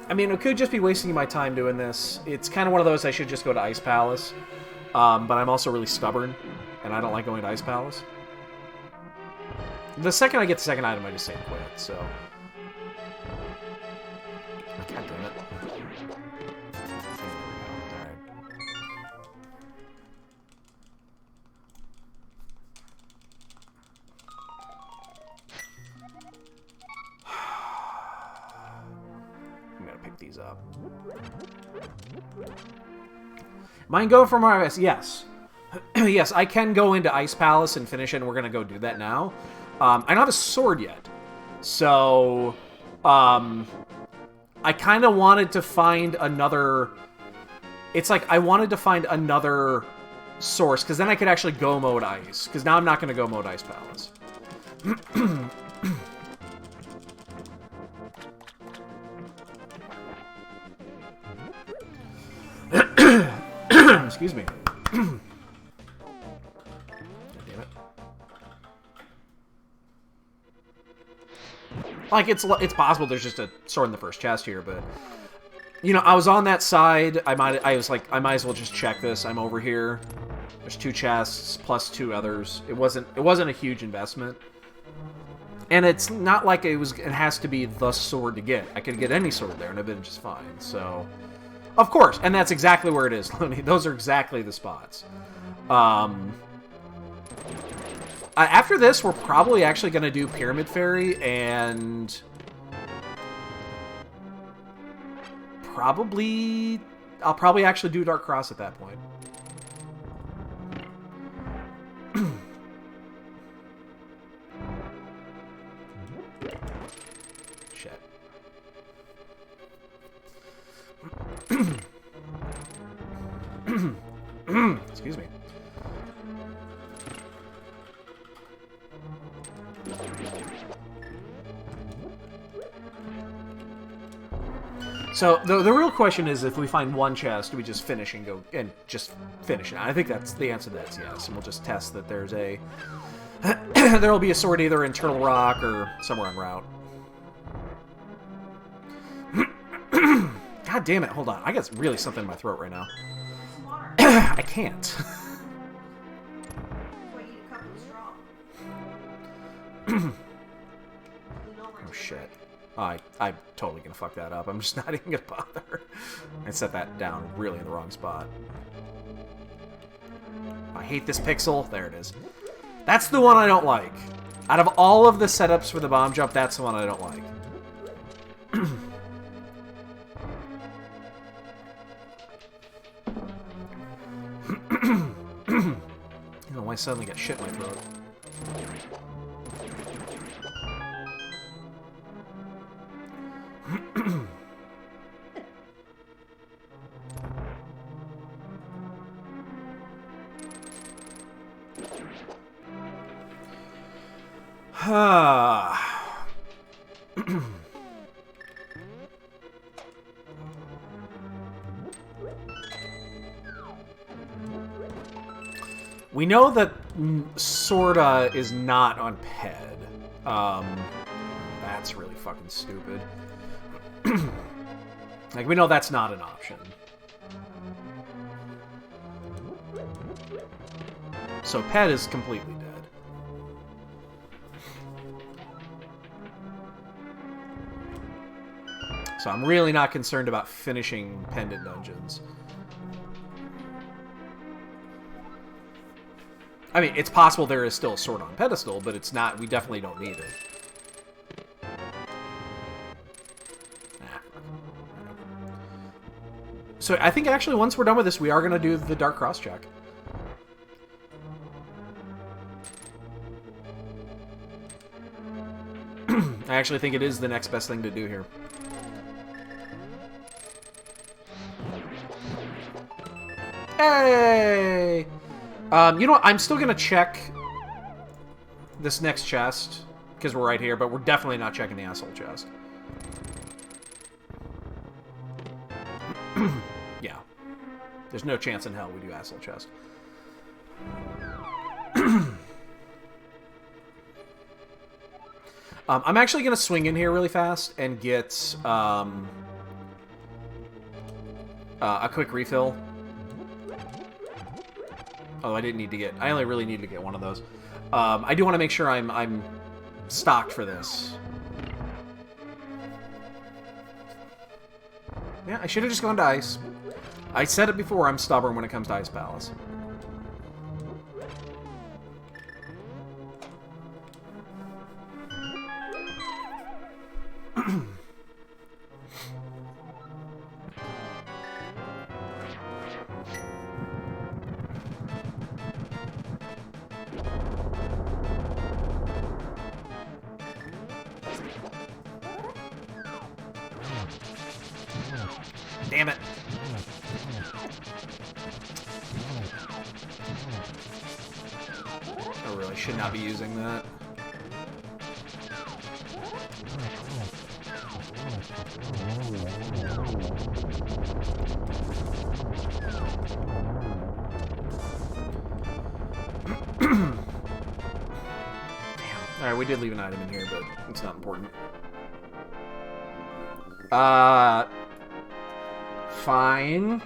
I mean, it could just be wasting my time doing this. It's kind of one of those I should just go to Ice Palace. But I'm also really stubborn, and I don't like going to Ice Palace. The second I get the second item, I just say quit, so... God damn it. Alright. I'm gonna pick these up. Mine go from RS, yes. Yes, I can go into Ice Palace and finish it, and we're gonna go do that now. I don't have a sword yet. So, I kind of wanted to find another... It's like, I wanted to find another source, because then I could actually go mode Ice. Because now I'm not gonna go mode Ice Palace. Excuse me. God damn it. Like, it's possible there's just a sword in the first chest here, but... You know, I was on that side. I was like, I might as well just check this. I'm over here. There's 2 chests, plus 2 others. It wasn't a huge investment. And it's not like it has to be the sword to get. I could get any sword there, and it'd been just fine, so... Of course, and that's exactly where it is, Looney. Those are exactly the spots. After this, we're probably actually going to do Pyramid Fairy, and... I'll probably actually do Dark Cross at that point. Shit. Excuse me. So the real question is, if we find one chest, do we just finish and go and just finish it? I think that's the answer. That's yes, and we'll just test that there's a there will be a sword either in Turtle Rock or somewhere en route. God damn it! Hold on, I got really something in my throat right now. I can't. Oh shit. I'm totally gonna fuck that up. I'm just not even gonna bother. I set that down really in the wrong spot. I hate this pixel. There it is. That's the one I don't like. Out of all of the setups for the bomb jump, that's the one I don't like. I don't know why I suddenly got shit in my throat. We know that Sorta is not on Ped. That's really fucking stupid. Like, we know that's not an option. So Ped is completely dead. So I'm really not concerned about finishing Pendant Dungeons. I mean, it's possible there is still a sword on pedestal, but it's not. We definitely don't need it. So I think actually once we're done with this, we are going to do the Dark Cross check. I actually think it is the next best thing to do here. Hey! You know what? I'm still going to check this next chest, because we're right here, but we're definitely not checking the asshole chest. Yeah. There's no chance in hell we do asshole chest. I'm actually going to swing in here really fast and get a quick refill. Oh, I didn't need to get... I only really need to get one of those. I do want to make sure I'm stocked for this. Yeah, I should have just gone to ice. I said it before, I'm stubborn when it comes to Ice Palace. Damn it. I really should not be using that. Damn. Alright, we did leave an item in here, but it's not important. Fine.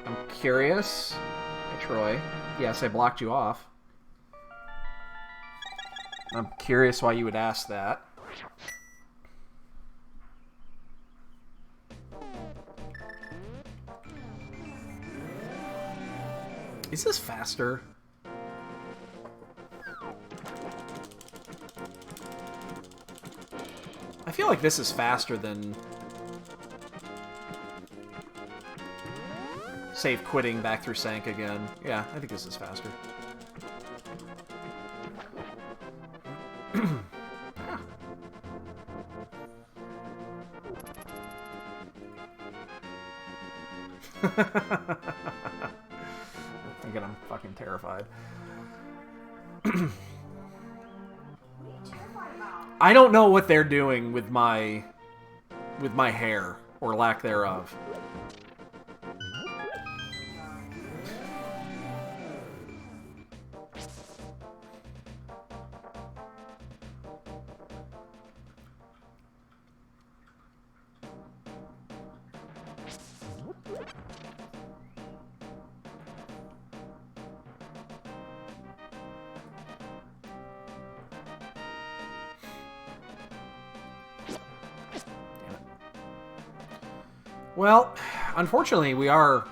I'm curious. Hey, Troy. Yes, I blocked you off. I'm curious why you would ask that. Is this faster? I feel like this is faster than... save quitting back through Sank again. Yeah, I think this is faster. Again, I'm fucking terrified. I don't know what they're doing with my hair, or lack thereof. Well, unfortunately, we are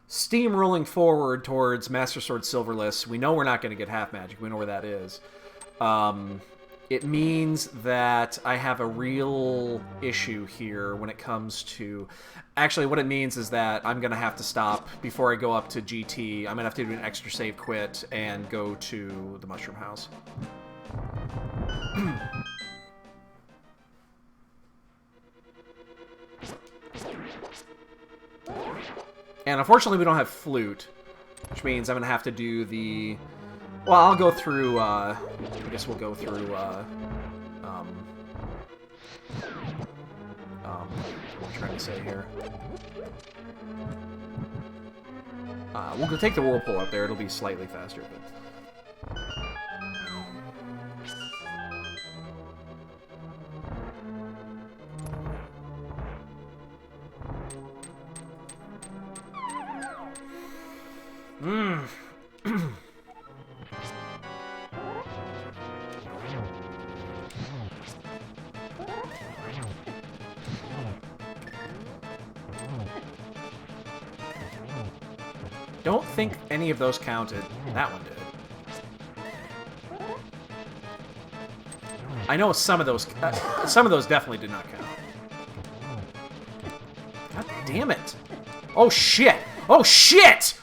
steamrolling forward towards Master Sword Silverless. We know we're not going to get half magic. We know where that is. It means that I have a real issue here when it comes to... Actually, what it means is that I'm going to have to stop before I go up to GT. I'm going to have to do an extra save quit and go to the Mushroom House. And unfortunately, we don't have Flute, which means I'm going to have to do the... Well, I'll go through, I guess we'll go through, what am I trying to say here? We'll go take the Whirlpool up there. It'll be slightly faster, but... Don't think any of those counted. That one did. I know some of those definitely did not count. God damn it! Oh shit! Oh shit!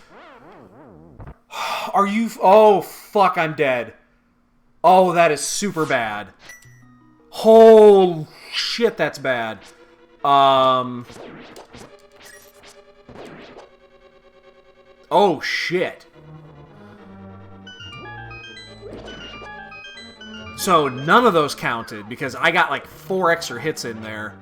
Are you? Oh fuck! I'm dead. Oh, that is super bad. Holy shit, that's bad. Oh, shit. So, none of those counted, because I got, like, 4 extra hits in there.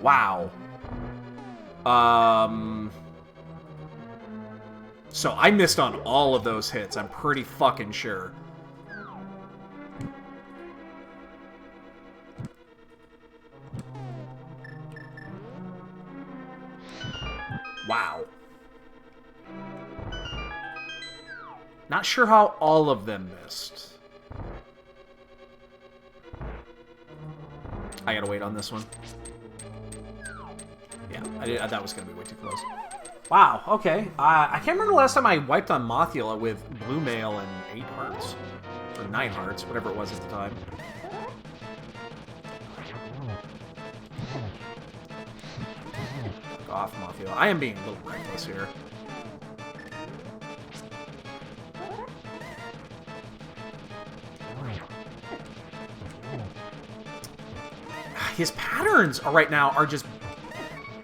Wow. So, I missed on all of those hits, I'm pretty fucking sure. Wow. Not sure how all of them missed. I gotta wait on this one. Yeah, that was gonna be way too close. Wow, okay. I can't remember the last time I wiped on Mothula with blue mail and 8 hearts. Or 9 hearts, whatever it was at the time. Fuck off, Mothula. I am being a little reckless here. His patterns right now are just...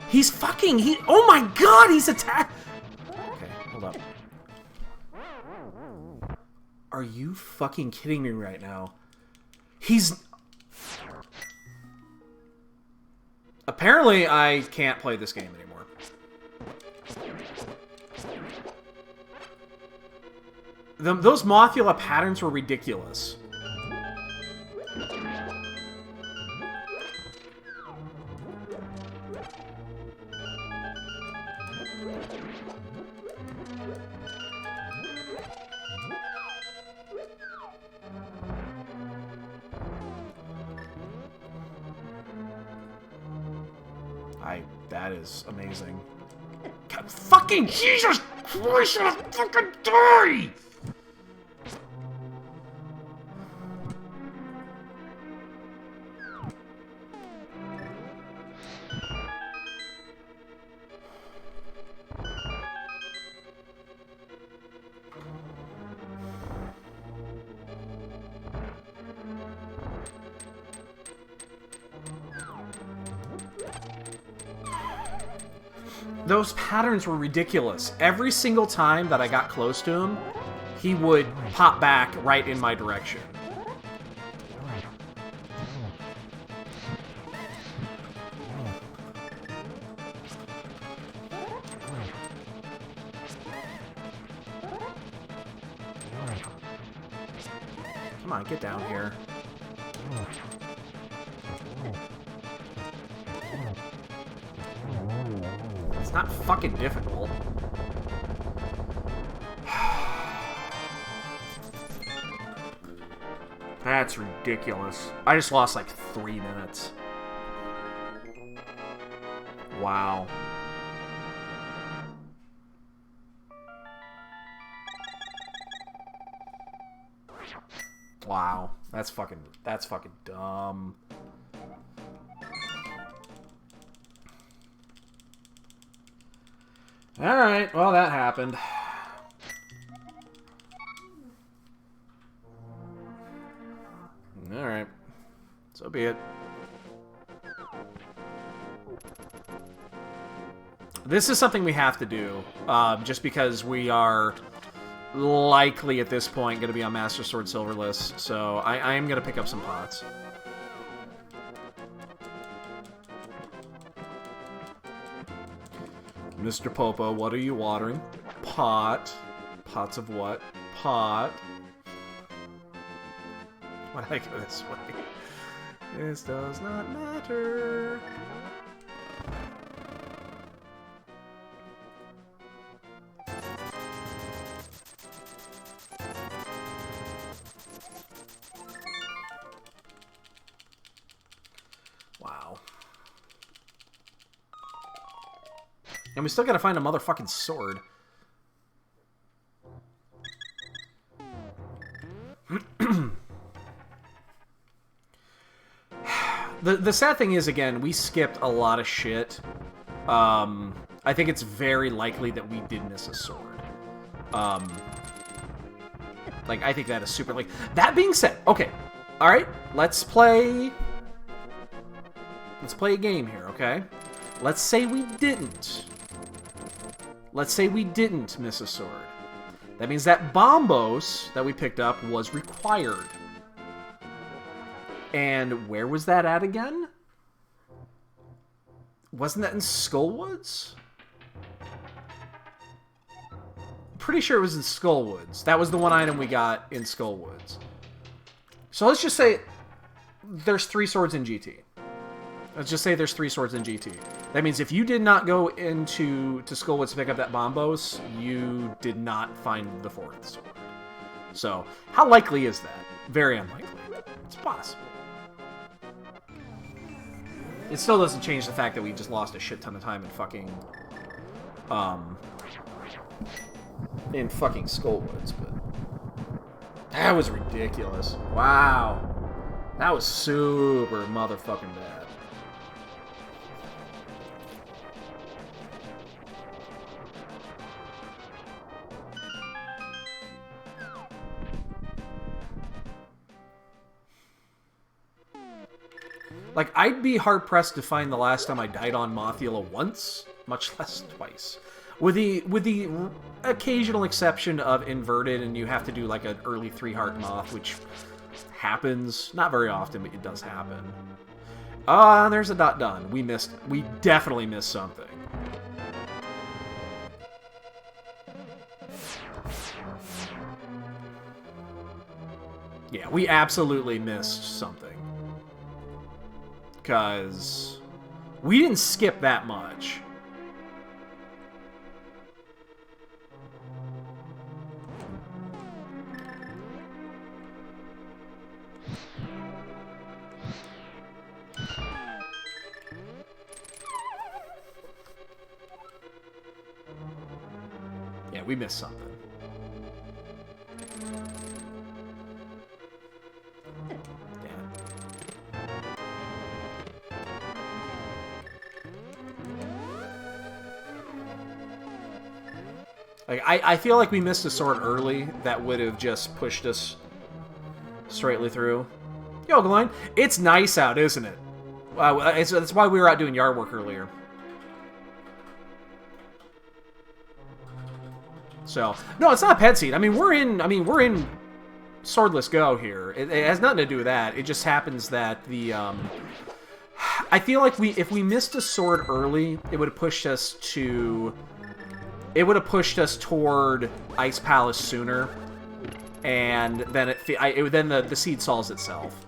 He's fucking... Oh my god, he's attack... Okay, hold up. Are you fucking kidding me right now? He's... Apparently, I can't play this game anymore. Those Mothula patterns were ridiculous. That is amazing. God, fucking Jesus Christ, I'm gonna fucking die! Those patterns were ridiculous. Every single time that I got close to him, he would pop back right in my direction. Come on, get down here. It's not fucking difficult. That's ridiculous. I just lost like 3 minutes. Wow. Wow. That's fucking dumb. Alright, well that happened. Alright. So be it. This is something we have to do, just because we are likely at this point going to be on Master Sword Silverless, so I am going to pick up some pots. Mr. Popo, what are you watering? Pot. Pots of what? Pot. Why did I go this way? This does not matter. Wow. And we still gotta find a motherfucking sword. The sad thing is, again, we skipped a lot of shit. I think it's very likely that we did miss a sword. Like, I think that is super... Like, that being said, okay. Alright, let's play a game here, okay? Let's say we didn't. Let's say we didn't miss a sword. That means that Bombos that we picked up was required. And where was that at again? Wasn't that in Skullwoods? Pretty sure it was in Skullwoods. That was the one item we got in Skullwoods. So let's just say there's 3 swords in GT. Let's just say there's 3 swords in GT. That means if you did not go into Skullwoods to pick up that Bombos, you did not find the 4th sword. So, how likely is that? Very unlikely. It's possible. It still doesn't change the fact that we just lost a shit ton of time in fucking... in fucking Skullwoods, but... That was ridiculous. Wow. That was super motherfucking bad. Like, I'd be hard-pressed to find the last time I died on Mothula once, much less twice. With the occasional exception of Inverted, and you have to do, like, an early 3-heart Moth, which happens. Not very often, but it does happen. There's a dot done. We definitely missed something. Yeah, we absolutely missed something. Because we didn't skip that much. Yeah, we missed something. Like, I feel like we missed a sword early that would have just pushed us straightly through. Yo, Glenn, it's nice out, isn't it? That's why we were out doing yard work earlier. So, no, it's not a pet seat. I mean, we're in Swordless Go here. It has nothing to do with that. It just happens that the I feel like if we missed a sword early, it would have pushed us to... It would have pushed us toward Ice Palace sooner, and then then the seed solves itself.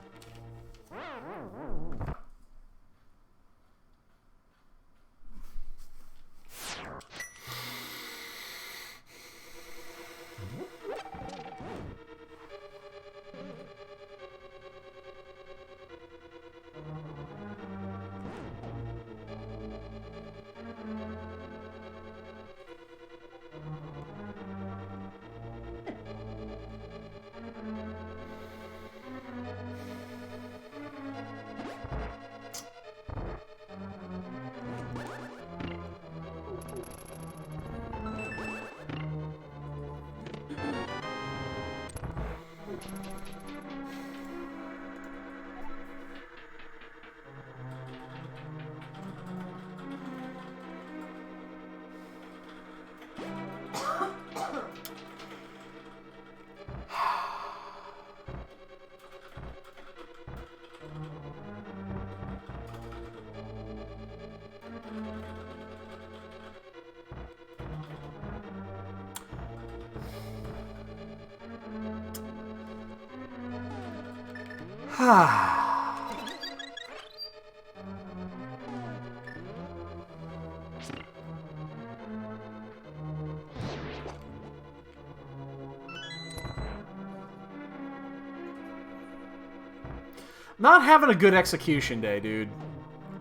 Not having a good execution day, dude.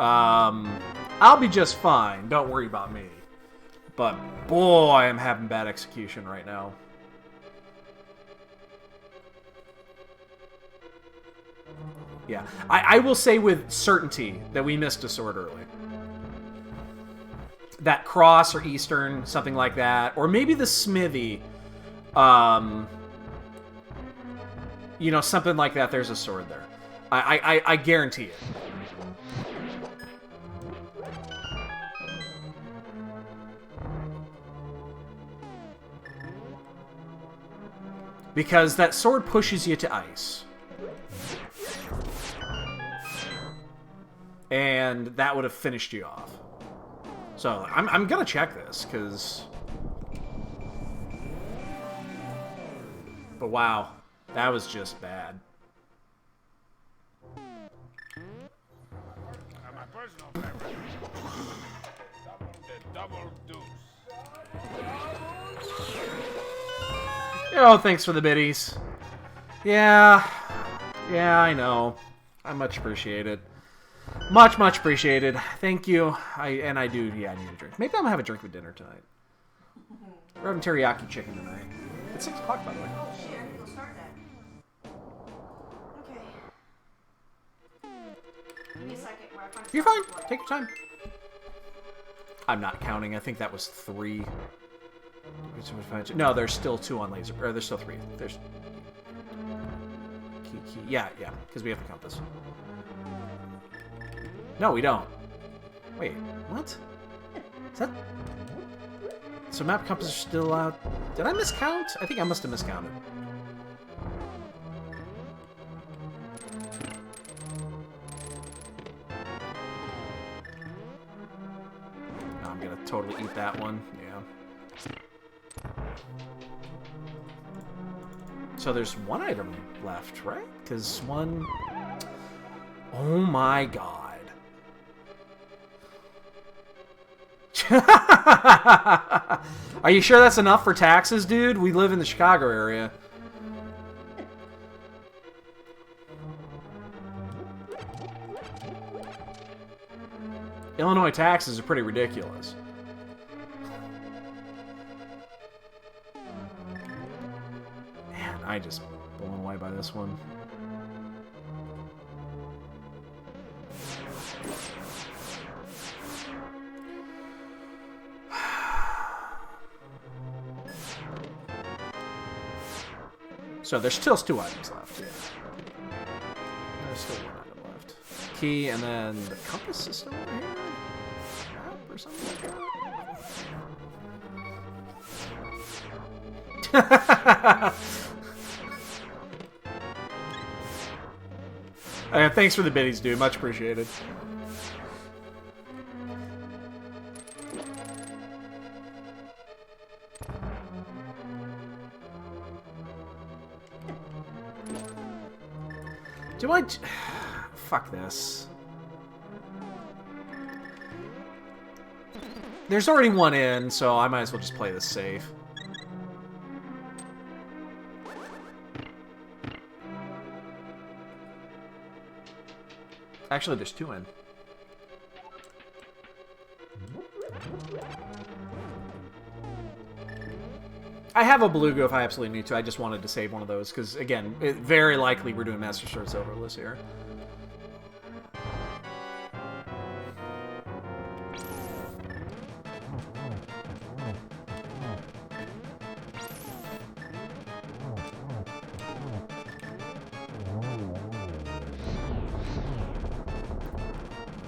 I'll be just fine. Don't worry about me. But boy, I'm having bad execution right now. Yeah, I will say with certainty that we missed a sword early. That cross or Eastern, something like that. Or maybe the smithy. You know, something like that. There's a sword there. I guarantee it. Because that sword pushes you to ice. And that would have finished you off. So, I'm gonna check this, because... But wow, that was just bad. My personal favorite. Double deuce. Oh, thanks for the biddies. Yeah. Yeah, I know. I much appreciate it. Much appreciated. Thank you. I do, yeah, I need a drink. Maybe I'm gonna have a drink with dinner tonight. We're having teriyaki chicken tonight. It's 6 o'clock, by the way. Oh shit, I can go start that. Okay. Give me a second where I find You're fine. Take your time. I'm not counting. I think that was 3. No, there's still 2 on laser. Or there's still 3. There's... Key. Yeah, because we have the compass. No, we don't. Wait, what? Is that... So map compass are still out. Did I miscount? I think I must have miscounted. No, I'm gonna totally eat that one. Yeah. So there's 1 item left, right? Because 1... Oh my god. Are you sure that's enough for taxes, dude? We live in the Chicago area. Illinois taxes are pretty ridiculous. Man, I just blown away by this one. So there's still 2 items left. Yeah. There's still 1 item left. Key, and then the compass system over here? Map or something like that? Thanks for the biddies, dude. Much appreciated. Do I... Fuck this. There's already 1 in, so I might as well just play this safe. Actually, there's 2 in. I have a Beluga if I absolutely need to. I just wanted to save one of those, because, again, very likely we're doing Master Sword Silverless here.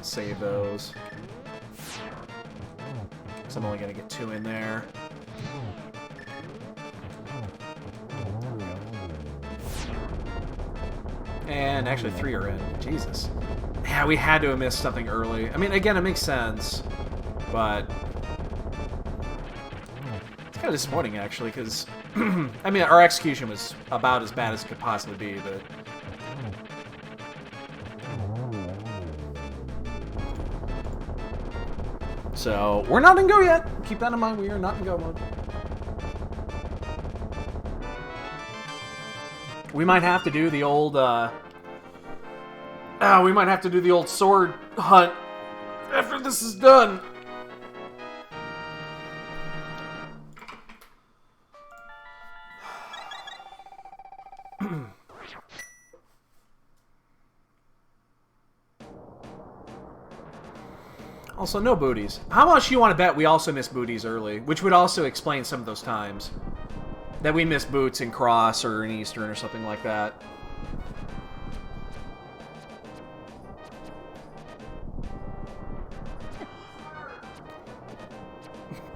Save those. So I'm only going to get 2 in there. And actually 3 are in. Jesus. Yeah, we had to have missed something early. I mean, again, it makes sense, but it's kind of disappointing, actually, because, I mean, our execution was about as bad as it could possibly be, but... So, we're not in go yet. Keep that in mind, we are not in go mode. We might have to do the old, we might have to do the old sword hunt after this is done. Also, no booties. How much you want to bet we also missed booties early? Which would also explain some of those times that we missed boots in Cross or in Eastern or something like that.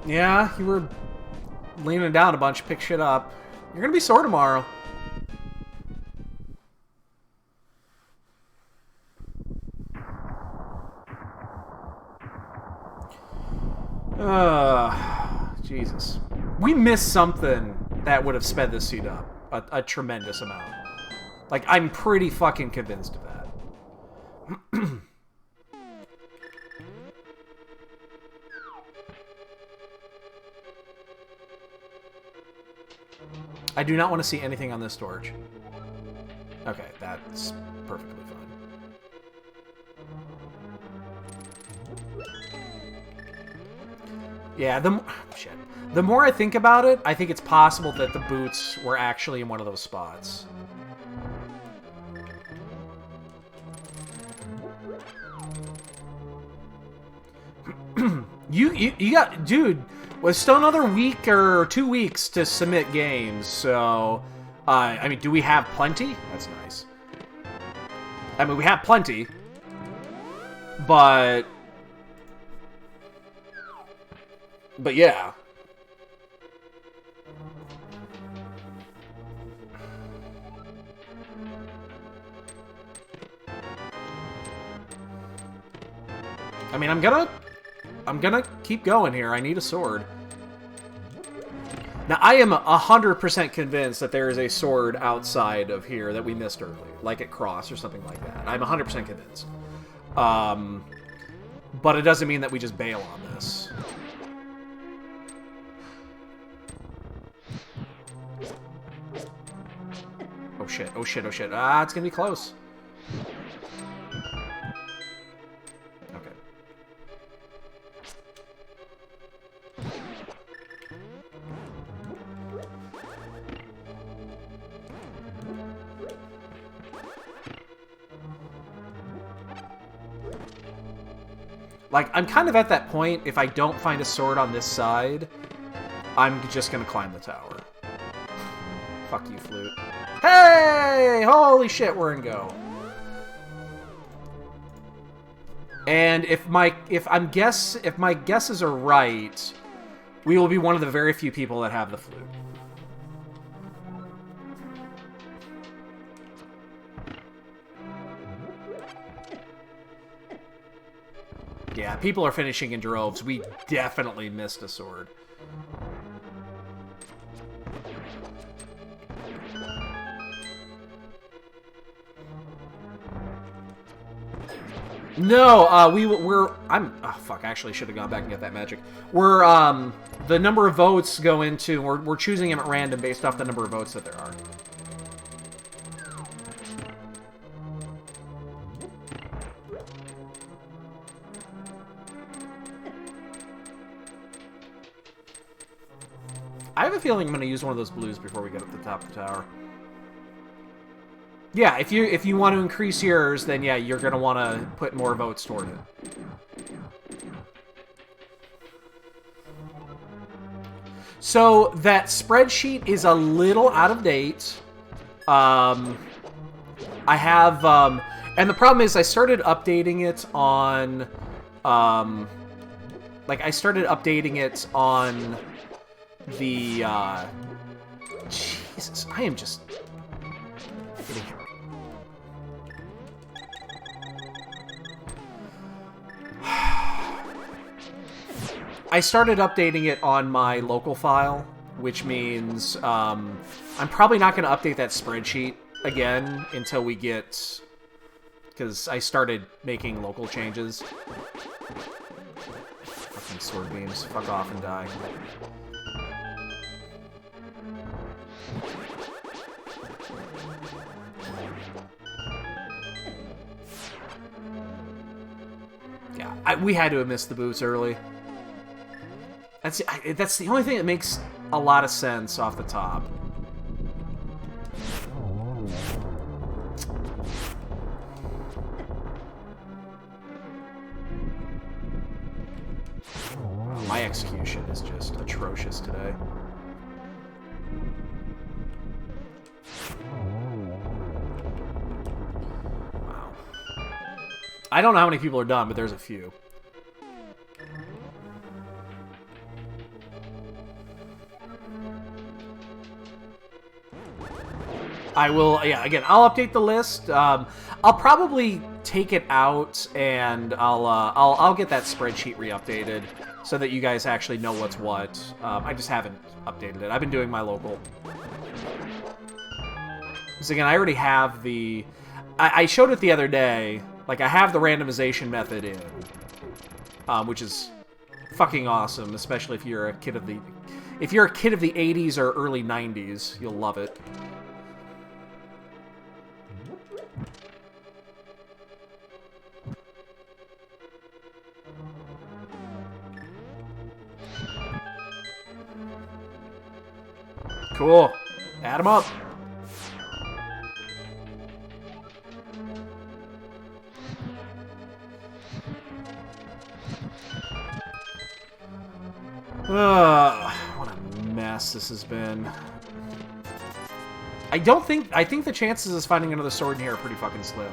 Yeah, you were leaning down a bunch, pick shit up. You're gonna be sore tomorrow. Jesus. We missed something that would have sped this seat up a tremendous amount. Like, I'm pretty fucking convinced of that. I do not want to see anything on this torch. Okay, that's perfectly fine. Yeah, the more I think about it, I think it's possible that the boots were actually in one of those spots. You got, dude, was still another week or 2 weeks to submit games, so I mean, do we have plenty? That's nice. I mean, we have plenty, but yeah. I mean, I'm gonna keep going here. I need a sword. Now, I am 100% convinced that there is a sword outside of here that we missed earlier, like at Cross or something like that. I'm 100% convinced. But it doesn't mean that we just bail on this. Oh shit, oh shit, oh shit. Ah, it's gonna be close. Okay. Like, I'm kind of at that point, if I don't find a sword on this side, I'm just gonna climb the tower. Fuck you, flute. Hey! Holy shit, we're in go. And if my guesses are right, we will be one of the very few people that have the flute. Yeah, people are finishing in droves. We definitely missed a sword. No, oh fuck, I actually should have gone back and get that magic. We're, the number of votes go into, we're choosing them at random based off the number of votes that there are. I have a feeling I'm going to use one of those blues before we get up to the top of the tower. Yeah, if you want to increase yours, then yeah, you're going to want to put more votes toward it. So that spreadsheet is a little out of date. I have, and the problem is I started updating it on, like I started updating it on the, Jesus, I am just getting here. I started updating it on my local file, which means I'm probably not going to update that spreadsheet again until we get... Because I started making local changes. Fucking sword beams. Fuck off and die. Yeah, we had to have missed the boots early. That's the only thing that makes a lot of sense off the top. My execution is just atrocious today. Wow. I don't know how many people are done, but there's a few. I will, yeah, again, I'll update the list. I'll probably take it out and I'll get that spreadsheet re-updated so that you guys actually know what's what. I just haven't updated it. I've been doing my local. Because again, I already have the... I showed it the other day. Like, I have the randomization method in. Which is fucking awesome, especially if you're a kid of the... If you're a kid of the 80s or early 90s, you'll love it. Cool. Add them up. What a mess this has been. I think the chances of finding another sword in here are pretty fucking slim.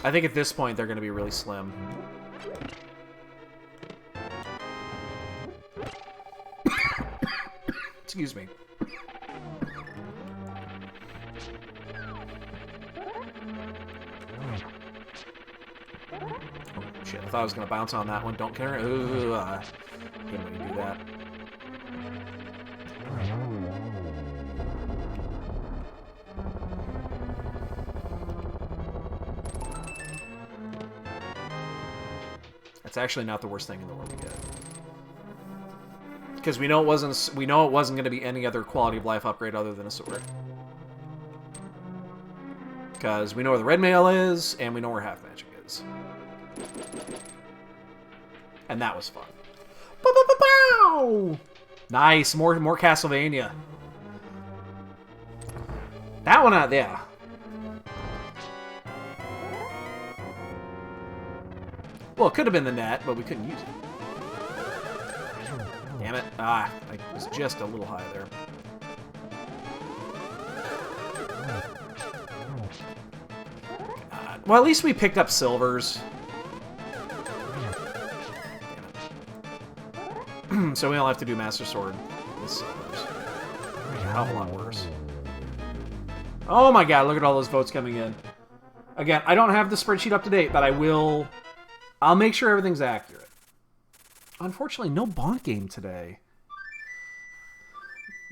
I think at this point they're going to be really slim. Excuse me. Oh, shit, I thought I was going to bounce on that one. Don't care. Ooh, hate when you do that. It's actually not the worst thing in the world to get, because we know it wasn't going to be any other quality of life upgrade other than a sword. Because we know where the red mail is, and we know where half magic is, and that was fun. Bow! Nice, more Castlevania. That one, yeah. Well, it could have been the net, but we couldn't use it. Damn it. Ah, I was just a little high there. Well, at least we picked up silvers. So we don't have to do Master Sword with silvers. A hell of a lot worse. Oh my god, look at all those votes coming in. Again, I don't have the spreadsheet up to date, but I'll make sure everything's accurate. Unfortunately, no Bonk game today.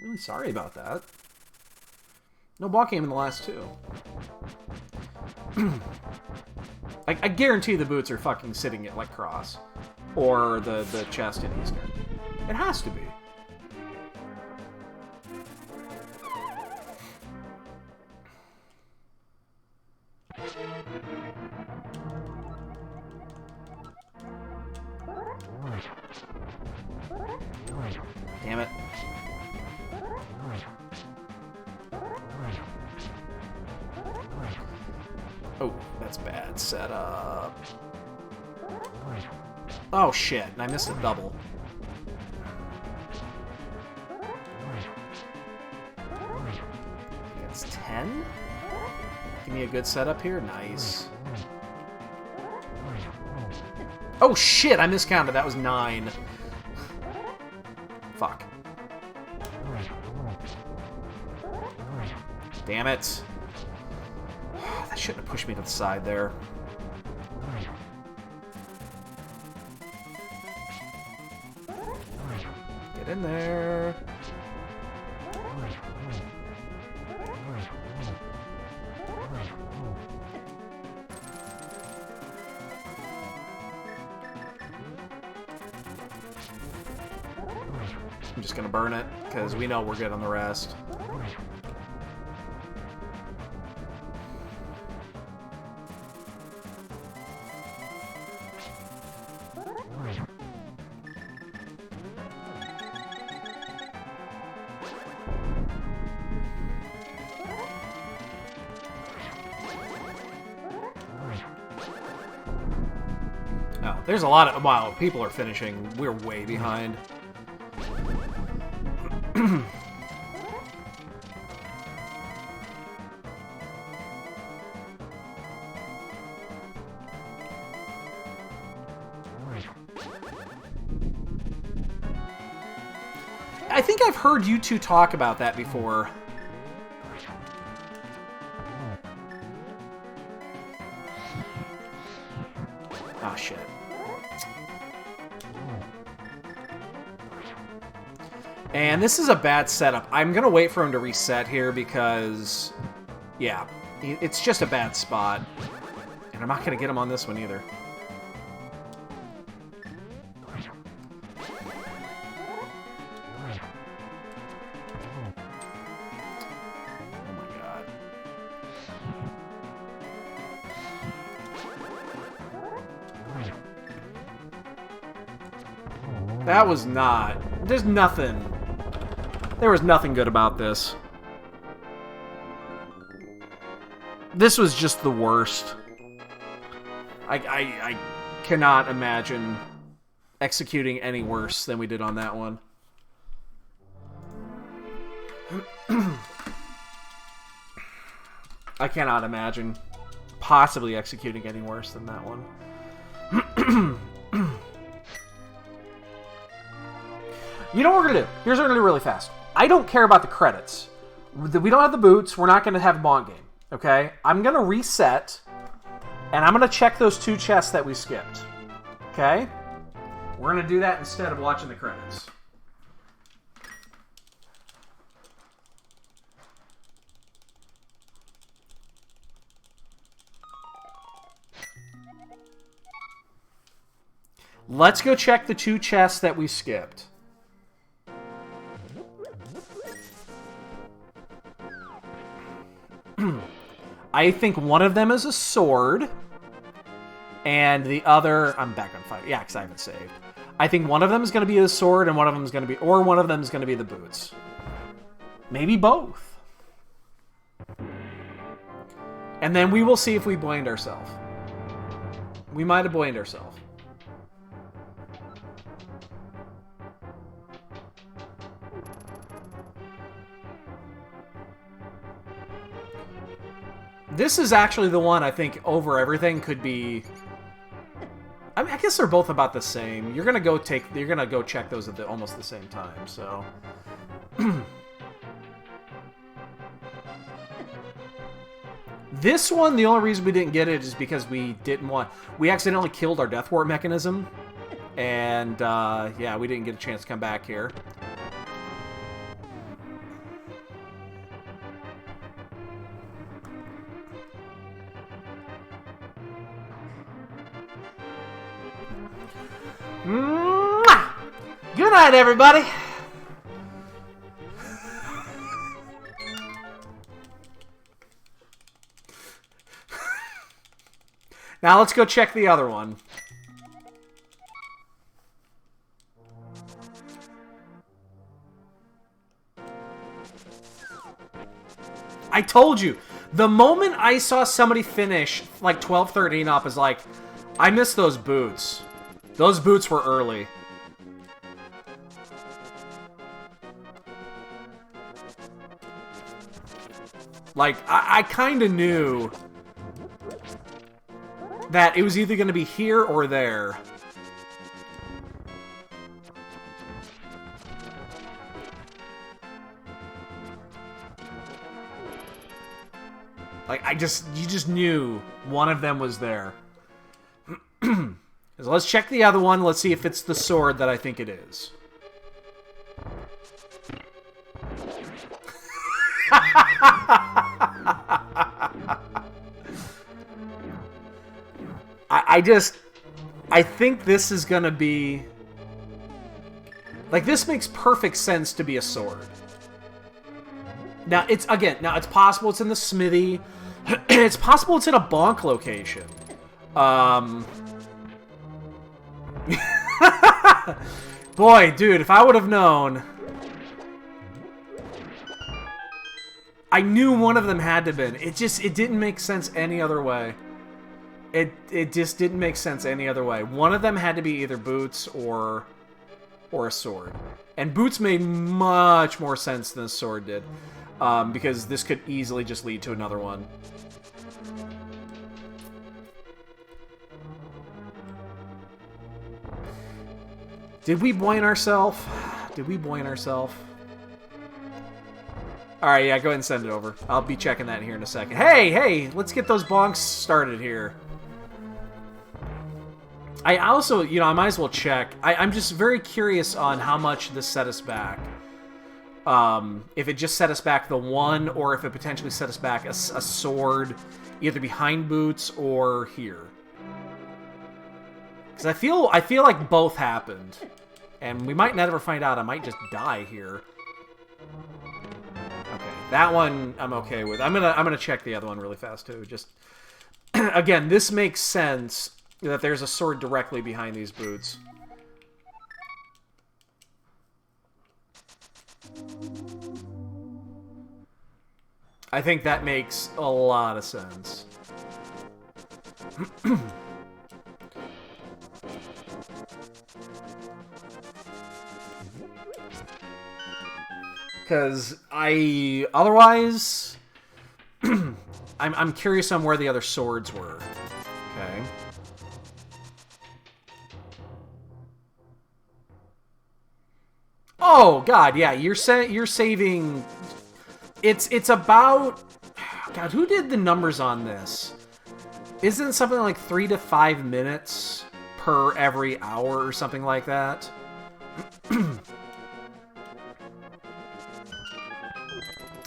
I'm really sorry about that. No Bonk game in the last two. I guarantee the boots are fucking sitting at, like, cross. Or the chest in Eastern. It has to be. Damn it. Oh, that's bad setup. Oh shit, and I missed a double. That's 10? Give me a good setup here. Nice. Oh shit, I miscounted. That was 9. Fuck. Damn it. That shouldn't have pushed me to the side there. Get in there. I'm just gonna burn it, because we know we're good on the rest. Oh, there's a lot of... Wow, people are finishing. We're way behind. I think I've heard you two talk about that before. Oh, shit. And this is a bad setup. I'm going to wait for him to reset here because, yeah, it's just a bad spot. And I'm not going to get him on this one either. Oh my god. That was not... There's nothing... There was nothing good about this. This was just the worst. I cannot imagine executing any worse than we did on that one. I cannot imagine possibly executing any worse than that one. You know what we're going to do? Here's what we're going to do really fast. I don't care about the credits. We don't have the boots. We're not going to have a Bonk game. Okay? I'm going to reset, and I'm going to check those 2 chests that we skipped. Okay? We're going to do that instead of watching the credits. Let's go check the 2 chests that we skipped. I think one of them is a sword, and the other... I'm back on fire. Yeah, because I haven't saved. I think one of them is going to be a sword, and one of them is going to be... Or one of them is going to be the boots. Maybe both. And then we will see if we blamed ourselves. We might have blamed ourselves. This is actually the one I think over everything could be... I mean, I guess they're both about the same. You're gonna go check those at almost the same time, so... This one, the only reason we didn't get it is because we accidentally killed our Death Warp mechanism. And, yeah, we didn't get a chance to come back here. Good night, everybody. Now let's go check the other one. I told you. The moment I saw somebody finish like 12-13 up is like, I missed those boots. Those boots were early. Like, I kind of knew that it was either going to be here or there. Like, you just knew one of them was there. So let's check the other one. Let's see if it's the sword that I think it is. I think this is gonna be... Like, this makes perfect sense to be a sword. Now, it's possible it's in the smithy. It's possible it's in a bonk location. Boy, dude, if I would have known... I knew one of them had to have been. It didn't make sense any other way. It just didn't make sense any other way. One of them had to be either boots or a sword. And boots made much more sense than a sword did. Because this could easily just lead to another one. Did we boin ourselves? Did we boin ourselves? Alright, yeah, go ahead and send it over. I'll be checking that here in a second. Hey, let's get those bonks started here. I also, I might as well check. I'm just very curious on how much this set us back. If it just set us back the one, or if it potentially set us back a sword either behind boots or here. Because I feel like both happened, and we might never find out. I might just die here. Okay, that one I'm okay with. I'm gonna check the other one really fast too. Just again, this makes sense that there's a sword directly behind these boots. I think that makes a lot of sense. Because otherwise, I'm curious on where the other swords were. Okay. Oh God, yeah, you're saving. It's about. God, who did the numbers on this? Isn't it something like 3 to 5 minutes per every hour or something like that?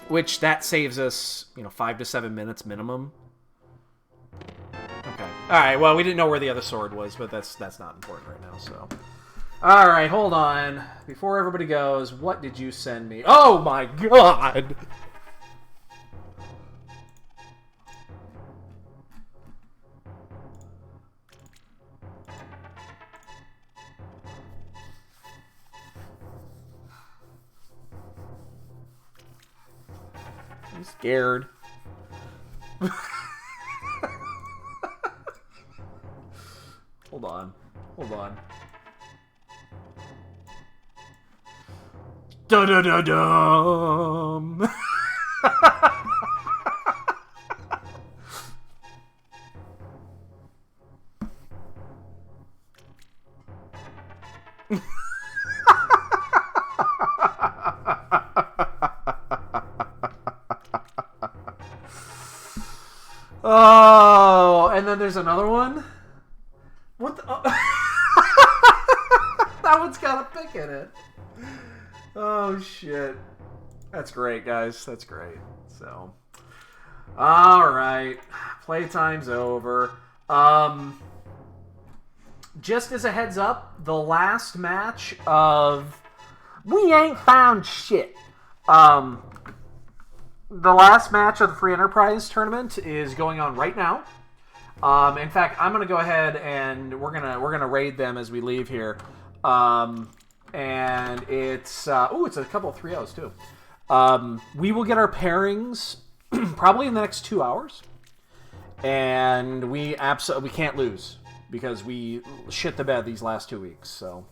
Which that saves us, 5 to 7 minutes minimum. Okay. All right. Well, we didn't know where the other sword was, but that's not important right now. So. All right. Hold on. Before everybody goes, what did you send me? Oh my God. I'm scared. Hold on. Hold on. Da-da-da-dum! Oh, and then there's another one? What the... Oh. That one's got a pick in it. Oh, shit. That's great, guys. That's great. So, alright. Playtime's over. Just as a heads up, the last match of... We ain't found shit. The last match of the Free Enterprise tournament is going on right now. In fact, I'm gonna go ahead and we're gonna raid them as we leave here. And it's it's a couple of 3-0s too. We will get our pairings probably in the next 2 hours, and we can't lose because we shit the bed these last 2 weeks. So.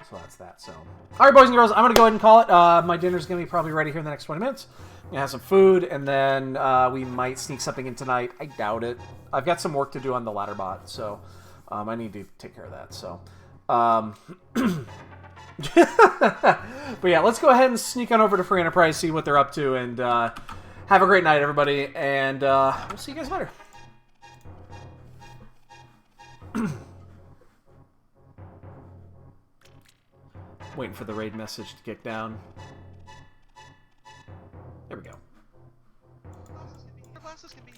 So that's that. So, all right, boys and girls, I'm gonna go ahead and call it. My dinner's gonna be probably ready here in the next 20 minutes. I'm gonna have some food, and then we might sneak something in tonight. I doubt it. I've got some work to do on the ladder bot, so I need to take care of that. So, but yeah, let's go ahead and sneak on over to Free Enterprise, see what they're up to, and have a great night, everybody. And we'll see you guys later. Waiting for the raid message to kick down. There we go. Glasses can be